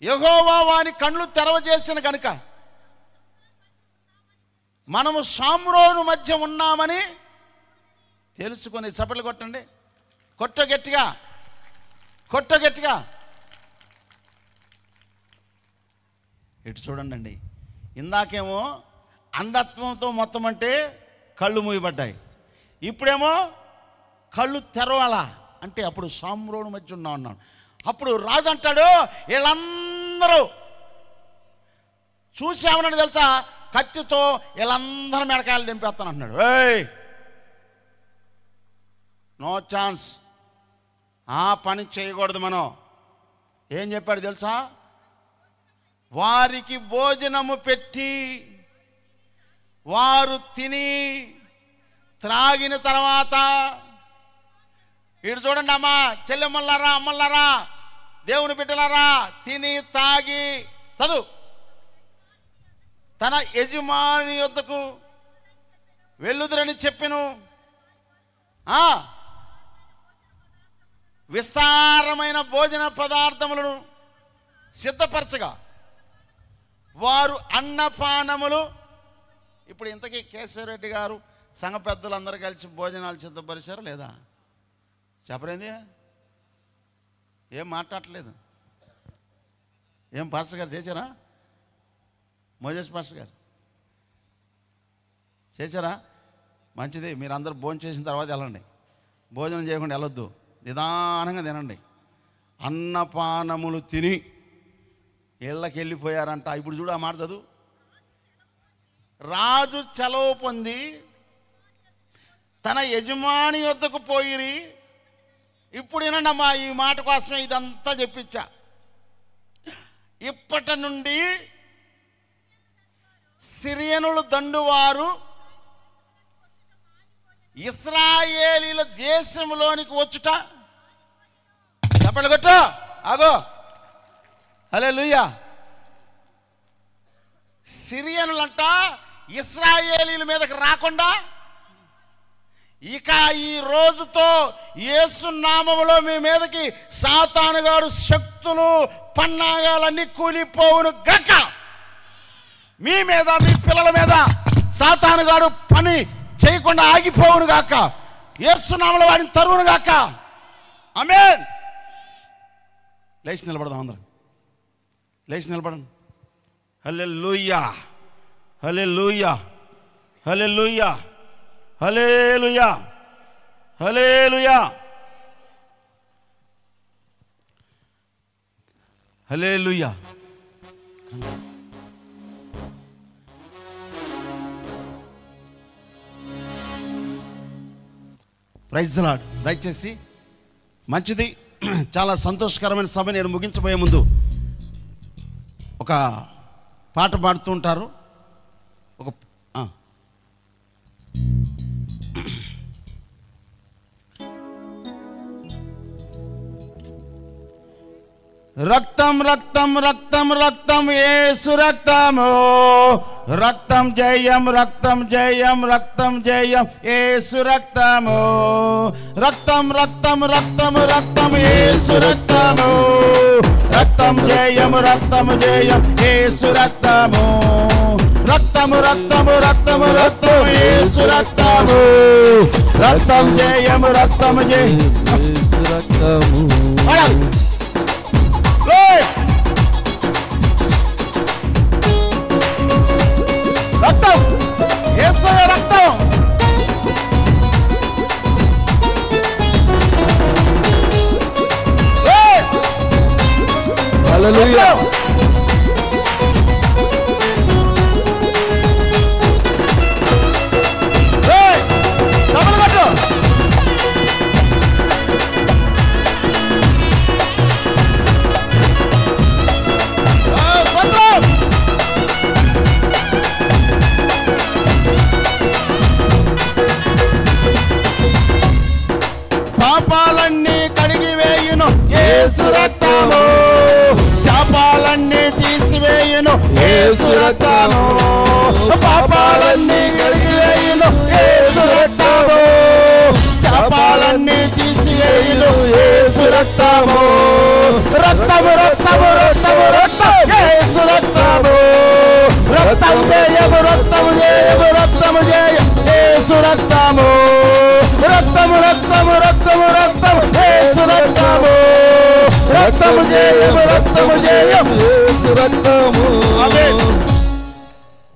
యెహోవా వాని కళ్ళు తెరవజేసిన కనుక మనము షామ్రోను మధ్య ఉన్నామని తెలుసుకొని. చప్పట్లు కొట్టండి, కొట్ట గట్టిగా, కొట్ట గట్టిగా. ఇటు చూడండి, ఇందాకేమో అంధత్వంతో మొత్తం అంటే కళ్ళు మూయబడ్డాయి, ఇప్పుడేమో కళ్ళు తెరవాలా అంటే అప్పుడు షామ్రోను మధ్య ఉన్నాడు. అప్పుడు రాజు అంటాడు, వీళ్ళందరూ చూసామన్నాడు తెలుసా, కత్తితో వీళ్ళందరూ మెడకాయలు దింపేస్తాను అంటున్నాడు. ఏయ్ నో ఛాన్స్, ఆ పని చేయకూడదు. మనం ఏం చెప్పాడు తెలుసా, వారికి భోజనము పెట్టి వారు తిని త్రాగిన తర్వాత, ఇటు చూడండి అమ్మా, చెల్లెమ్మలారా, అమ్మలారా, దేవుని బిడ్డలారా, తిని తాగి చదువు తన యజమాని యొద్దకు వెళ్ళుదురని చెప్పెను. విస్తారమైన భోజన పదార్థములను సిద్ధపరచగా వారు అన్నపానములు. ఇప్పుడు ఇంతకీ కేశవరెడ్డి గారు సంఘ పెద్దలందరూ కలిసి భోజనాలు సిద్ధపరిచారు లేదా చెప్పరేంది, ఏం మాట్లాడలేదు. ఏం పాస్టర్ గారు చేశారా, మోజేస్ పాస్టర్ గారు చేశారా? మంచిది, మీరు అందరూ భోజనం చేసిన తర్వాత వెళ్ళండి, భోజనం చేయకుండా వెళ్ళొద్దు, నిదానంగా తినండి. అన్నపానములు తిని ఇళ్ళకి వెళ్ళిపోయారంట. ఇప్పుడు చూడు ఆ మాట చదువు, రాజు సెలవు పొంది తన యజమాని వద్దకు పోయిరి. ఇప్పుడు వినండమ్మా, ఈ మాట కోసమే ఇదంతా చెప్పించా. ఇప్పటి నుండి సిరియనులు దండువారు ఇశ్రాయేలీల దేశంలోనికి వచ్చుట. చెప్పండి కొట్టు, ఆగో, హల్లెలూయా. సిరియనులంట ఇశ్రాయేలీల మీదకి రాకుండా ఇక ఈ రోజుతో యేసు నామములో మీ మీదకి సాతానుగాడు శక్తులు పన్నాగాలన్నీ కూలిపోవును గక. మీ మీద, మీ పిల్లల మీద సాతానుగాడు పని చేయకుండా ఆగిపోవును గాక. యేసు నామములో వాడిని తరువును గాక. ఆమేన్. లేచి నిలబడదాం, అందరం లేచి నిలబడండి. Hallelujah, hallelujah, hallelujah, hallelujah, hallelujah, hallelujah. Praise the Lord. దయచేసి మంచిది, చాలా సంతోషకరమైన సభ. నేను ముగించబోయే ముందు ఒక పాట పాడుతూ ఉంటారు. ఒక రక్తం రక్తం రక్తం రక్తం యేసు రక్తము, రక్తం జయం రక్తం జయం రక్తం జయం యేసు రక్తము, రక్తం రక్తం రక్తం రక్తం యేసు రక్తము, రక్తం జయం రక్తం జయం యేసు రక్తము, రక్తము రక్తము రక్తము రక్తం యేసు రక్తము, రక్తం జయం రక్తం జయం యేసు రక్తము. రక్తం యేసయ్య రక్తం. హల్లెలూయా. పాపాలన్నీ కడిగి వేయును యేసు రక్తము, శాపాలన్నీ తీసివేయును యేసు రక్తము, పాపాలన్నీ కడిగి వేయును యేసు రక్తము, శాపాలన్నీ తీసివేయును యేసు రక్తము, రక్తము రక్తము రక్తము రక్తం యేసు రక్తము, రక్తం జయము రక్తము జయము రక్తము జయం యేసు రక్తము, రక్తము రక్తము రక్తము రక్తము యేసు రక్తము, రక్తము జయము రక్తము జయం యేసు రక్తము. ఆమేన్.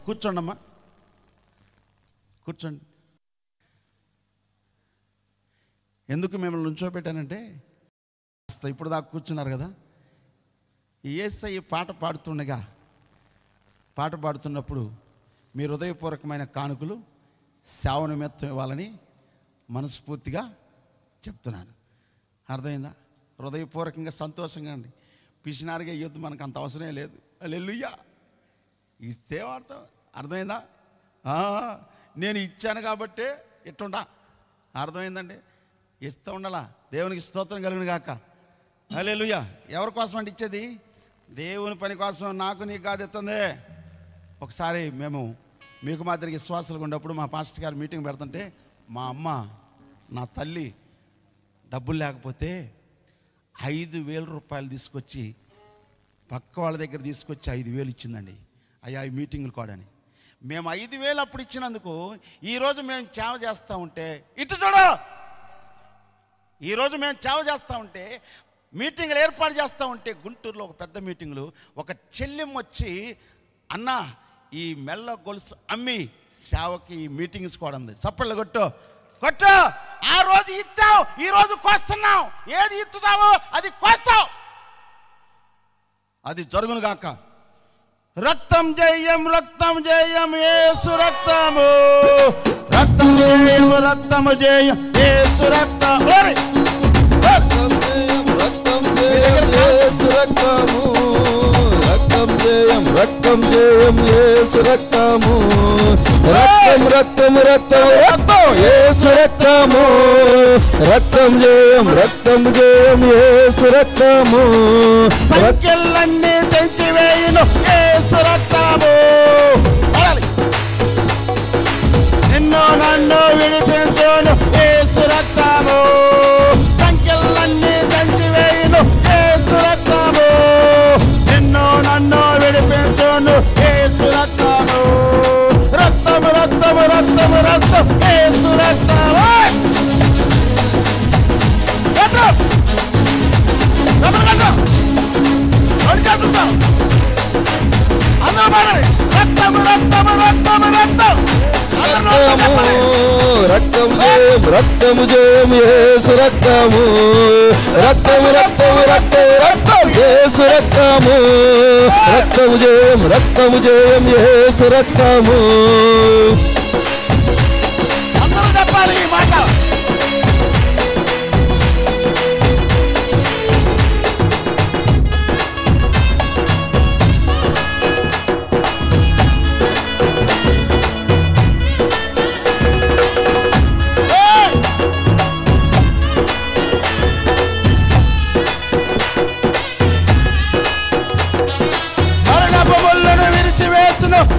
కూర్చోండమ్మా, కూర్చోండి. ఎందుకు మిమ్మల్ని నుంచోబెట్టానంటే, ఇప్పుడు దాకా కూర్చున్నారు కదా, యేసయ్య పాట పాడుతున్నప్పుడు మీ హృదయపూర్వకమైన కానుకలు సేవ నిమిత్తం ఇవ్వాలని మనస్ఫూర్తిగా చెప్తున్నాను. అర్థమైందా? హృదయపూర్వకంగా సంతోషంగా అండి. పిసినారిగా ఇవ్వద్దు, మనకు అంత అవసరమే లేదు. హల్లెలూయా. ఇస్తే వాడతాం. అర్థమైందా? నేను ఇచ్చాను కాబట్టే ఇట్టుండా. అర్థమైందండి? ఇస్తూ ఉండాలా. దేవునికి స్తోత్రం కలుగును గాక. హల్లెలూయా. ఎవరి కోసం అంటే ఇచ్చేది? దేవుని పని కోసం. నాకు నీకు కాదు ఇస్తుంది. ఒకసారి మేము మీకు మాదిరి విశ్వాసాలుగా ఉన్నప్పుడు మా పాస్టర్ గారు మీటింగ్ పెడుతుంటే, మా అమ్మ, నా తల్లి డబ్బులు లేకపోతే 5,000 రూపాయలు తీసుకొచ్చి పక్క వాళ్ళ దగ్గర తీసుకొచ్చి 5,000 ఇచ్చిందండి. అయ్యా ఈ మీటింగులు కూడాని. మేము 5,000 అప్పుడు ఇచ్చినందుకు ఈరోజు మేము సేవ చేస్తూ ఉంటే, ఇటు చూడు, ఈరోజు మేము సేవ చేస్తూ ఉంటే, మీటింగులు ఏర్పాటు చేస్తూ ఉంటే, గుంటూరులో ఒక పెద్ద మీటింగులు ఒక చెల్లెమ్మ వచ్చి, అన్న ఈ మెల్ల గొలుసు అమ్మి సేవకి మీటింగ్స్ కూడా ఉంది. చప్పట్లు కొట్టు కొట్టు. ఆ రోజు ఇచ్చావు, ఈరోజు కోస్తున్నావు. ఏది ఇస్తున్నావో అది కోస్తావు. అది జరుగును గాక. రక్తం జయం రక్తం జయం యేసు రక్తము, రక్తం జయం రక్తము జయం యేసు రక్తం. రక్తం జయం రక్తం జయం యేసు రక్తము, రక్తం జయం రక్తం జయం యేసు రక్తము, రక్తం రక్తం రక్తం రక్తం యేసు రక్తము, రక్తం జయం యేసు రక్తము, సంఖ్యలన్నీ తెంచివేయును యేసు రక్తము, నిన్ను నన్ను విడిపించును యేసు రక్తము, సంఖ్యలన్నీ తెంచివేయును యేసు రక్తము, నిన్ను నన్ను విడిపించును యేసు రక్తము, రక్తము రక్తము రక్తము రక్తం యేసు రక్తము. రక్తము జయం యేసు రక్తము, రక్తము రక్తము రక్తము రక్తం యేసు రక్తము, రక్తము జయం యేసు రక్తము. అందరూ చెప్పాలి ఈ మాట.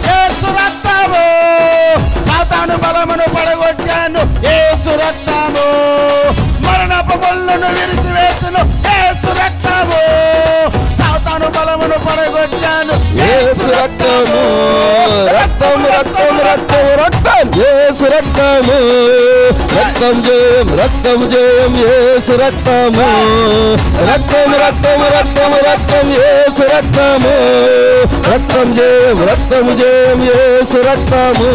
యేసు రక్తము, సాతాను బలమును పడగొట్టాను యేసు రక్తము, మరణపు ముళ్ళును విరిచివేసును యేసు రక్తము, సాతాను బలమును పడగొట్టాను యేసు రక్తము, రక్తం రక్తం రక్తం రక్తం యేసు రక్తము, రక్తం జయం రక్తం జయం యేసు రక్తము, రక్తం రక్తం రక్తం రక్తం యేసు రక్తము, రక్తం జయం యేసు రక్తము,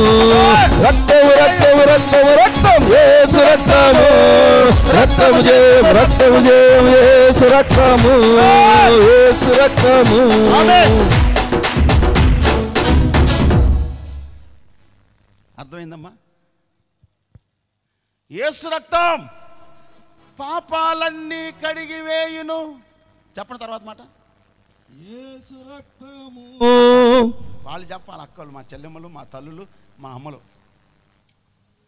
రక్తం రక్తం రక్తం రక్తం యేసు రక్తము, రక్తం జయం యేసు రక్తము, యేసు రక్తము. అర్థమైందమ్మా? యేసు రక్తం పాపాలన్నీ కడిగి వేయును. చెప్పండి తర్వాత మాట. యేసు రక్తము. వాళ్ళు చెప్పాలి, అక్కలు, మా చెల్లెమ్మలు, మా తల్లులు, మా అమ్మలు.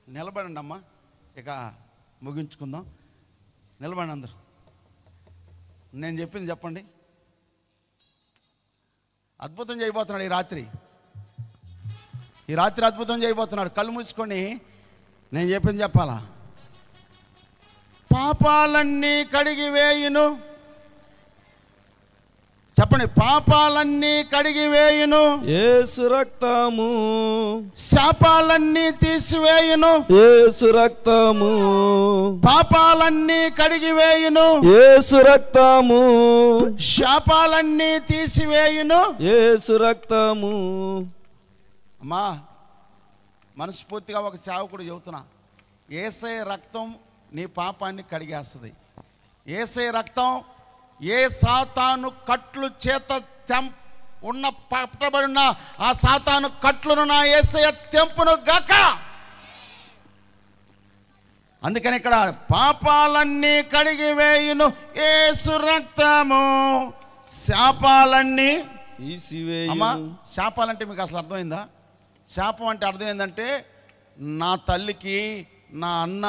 నిలబడండి అమ్మా, ఇక ముగించుకుందాం. నిలబడండి అందరు. నేను చెప్పింది చెప్పండి. అద్భుతం చేయబోతున్నాడు ఈ రాత్రి అద్భుతం చేయబోతున్నాడు. కళ్ళు మూసుకొని నేను చెప్పింది చెప్పాలా? పాపాలన్నీ కడిగి వేయును. చెప్పండి, పాపాలన్నీ కడిగి వేయును యేసు రక్తము, శాపాలన్నీ తీసివేయును యేసు రక్తము, పాపాలన్నీ కడిగి వేయును యేసు రక్తము, శాపాలన్నీ తీసివేయును యేసు రక్తము. అమ్మా, మనస్ఫూర్తిగా ఒక సేవకుడు చెబుతున్నా, యేసయ్య రక్తం నీ పాపాన్ని కడిగేస్తుంది. యేసయ్య రక్తం ఏ సాతాను కట్లు చేత ఉన్న పట్టబడిన ఆ సాతాను కట్లును నా యేసయ్య తెంపును గాక. అందుకని ఇక్కడ పాపాలన్నీ కడిగి వేయును యేసు రక్తము, శాపాలన్నీ తీసివేయును. అమ్మా, శాపాలంటే మీకు అసలు అర్థమైందా? శాపం అంటే అర్థం ఏంటంటే, నా తల్లికి నా అన్న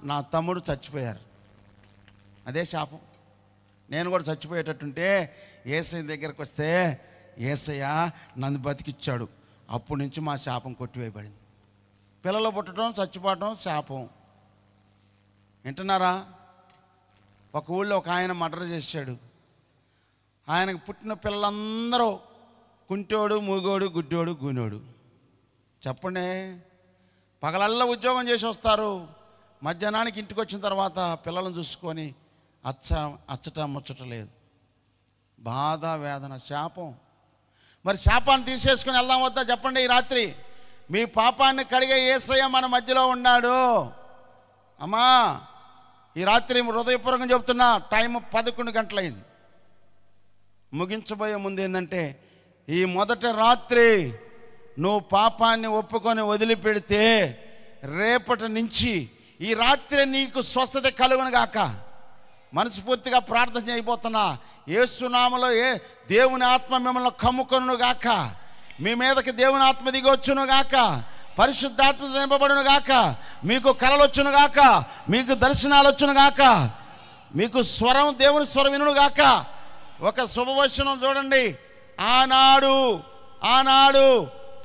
నా తమ్ముడు చచ్చిపోయారు, అదే శాపం. నేను కూడా చచ్చిపోయేటట్టుంటే యేసయ్య దగ్గరకు వస్తే యేసయ్య నన్ను బతికిచ్చాడు, అప్పటి నుంచి మా శాపం కొట్టివేయబడింది. పిల్లలు పుట్టడం చచ్చిపోవడం శాపం. వింటున్నారా? ఒక ఊళ్ళో ఒక ఆయన మర్డర్ చేశాడు. ఆయనకు పుట్టిన పిల్లలందరూ కుంటోడు, మూగోడు, గుడ్డోడు, గూనోడు. చెప్పండి, పగలల్లా ఉద్యోగం చేసి వస్తారు, మధ్యాహ్నానికి ఇంటికి వచ్చిన తర్వాత పిల్లలను చూసుకొని అచ్చట ముచ్చట లేదు. బాధ, వేదన, శాపం. మరి శాపాన్ని తీసేసుకొని వెళ్దాం వద్దా? చెప్పండి. ఈ రాత్రి మీ పాపాన్ని కడిగే యేసయ్య మన మధ్యలో ఉన్నాడు. అమ్మా, ఈ రాత్రి హృదయపూర్వకంగా చెబుతున్నా, టైం 11 గంటలైంది. ముగించబోయే ముందు ఏంటంటే, ఈ మొదటి రాత్రి నువ్వు పాపాన్ని ఒప్పుకొని వదిలిపెడితే రేపటి నుంచి ఈ రాత్రి నీకు స్వస్థత కలుగును గాక. మనస్ఫూర్తిగా ప్రార్థన చేయబోతున్నా. యేసునామములో దేవుని ఆత్మ మిమ్మల్ని కమ్ముకొనును గాక. మీ మీదకి దేవుని ఆత్మ దిగొచ్చును గాక. పరిశుద్ధాత్మ నింపబడును గాక. మీకు కలలు వచ్చును గాక. మీకు దర్శనాలు వచ్చును గాక. మీకు స్వరం, దేవుని స్వరం వినును గాక. ఒక శుభవచనం చూడండి. ఆనాడు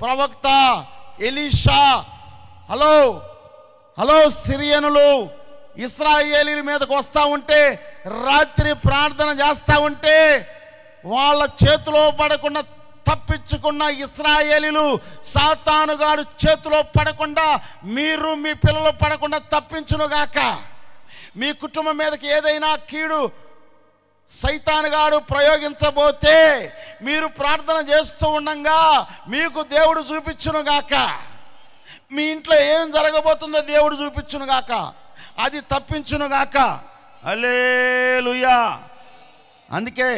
ప్రవక్త ఎలీషా హలో సిరియనులు ఇశ్రాయేలీల మీదకు వస్తూ ఉంటే, రాత్రి ప్రార్థన చేస్తూ ఉంటే, వాళ్ళ చేతిలో పడకుండా తప్పించుకున్న ఇశ్రాయేలీలు సాతానుగాడు చేతిలో పడకుండా మీరు మీ పిల్లలు పడకుండా తప్పించునుగాక. మీ కుటుంబం మీదకి ఏదైనా కీడు సైతానుగాడు ప్రయోగించబోతే మీరు ప్రార్థన చేస్తూ ఉండగా మీకు దేవుడు చూపించునుగాక. మీ ఇంట్లో ఏం జరగబోతుందో దేవుడు చూపించునుగాక. అది తప్పించునుగాక. హల్లెలూయా. అందుకే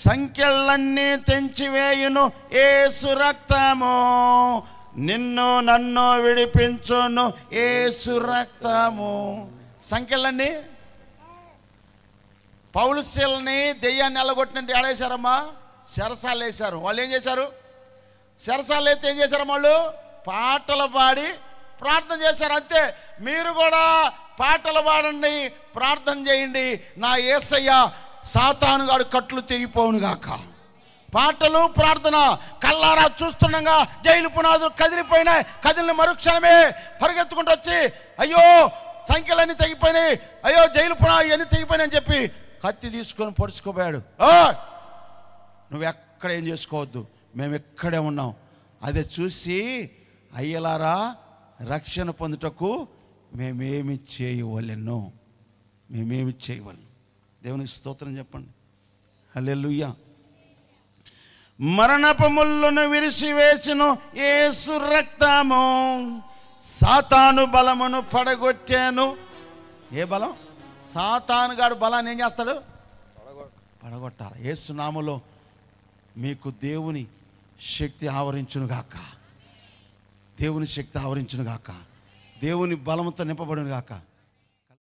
సంఖ్యలన్నీ తెంచివేయును యేసు రక్తము, నిన్ను నన్ను విడిపించును యేసు రక్తము. సంఖ్యలన్నీ పౌలుశీలని దెయ్యాన్ని ఎల్లగొట్టినట్టు ఆడేశారమ్మా, శరసాలు వేశారు. వాళ్ళు ఏం చేశారు? శరసాలు అయితే ఏం చేశారమ్మా? వాళ్ళు పాటలు పాడి ప్రార్థన చేశారు. అంతే. మీరు కూడా పాటలు పాడండి, ప్రార్థన చేయండి. నా యేసయ్య సాతానుగాడు కట్లు తెగిపోవును గాక. పాటలు ప్రార్థన. కల్లారా చూస్తుండగా జైలు పునాదులు కదిలిపోయినాయి. కదిలిన మరుక్షణమే పరిగెత్తుకుంటూ వచ్చి అయ్యో సంఖ్యలన్నీ తెగిపోయినాయి, అయ్యో జైలు పునాదులు ఇవన్నీ తెగిపోయినాయి అని చెప్పి కత్తి తీసుకొని పొడుచుకోపోయాడు. నువ్వు ఎక్కడ ఏం చేసుకోవద్దు, మేము ఎక్కడే ఉన్నాం. అదే చూసి అయ్యలారా రక్షణ పొందుటకు మేమేమి చేయవలెను, మేమేమి చేయవలను. దేవునికి స్తోత్రం చెప్పండి. హల్లెలూయా. మరణపు ముళ్ళును విరిసివేసిన యేసు రక్తము సాతాను బలమును పడగొట్టాను. ఏ బలం? సాతాను గాడు బలాన్ని ఏం చేస్తాడు? పడగొట్టాలి. యేసు నామములో మీకు దేవుని శక్తి ఆవరించును గాక, దేవుని శక్తి ఆవరించును గాక, దేవుని బలముతో నింపబడును గాక.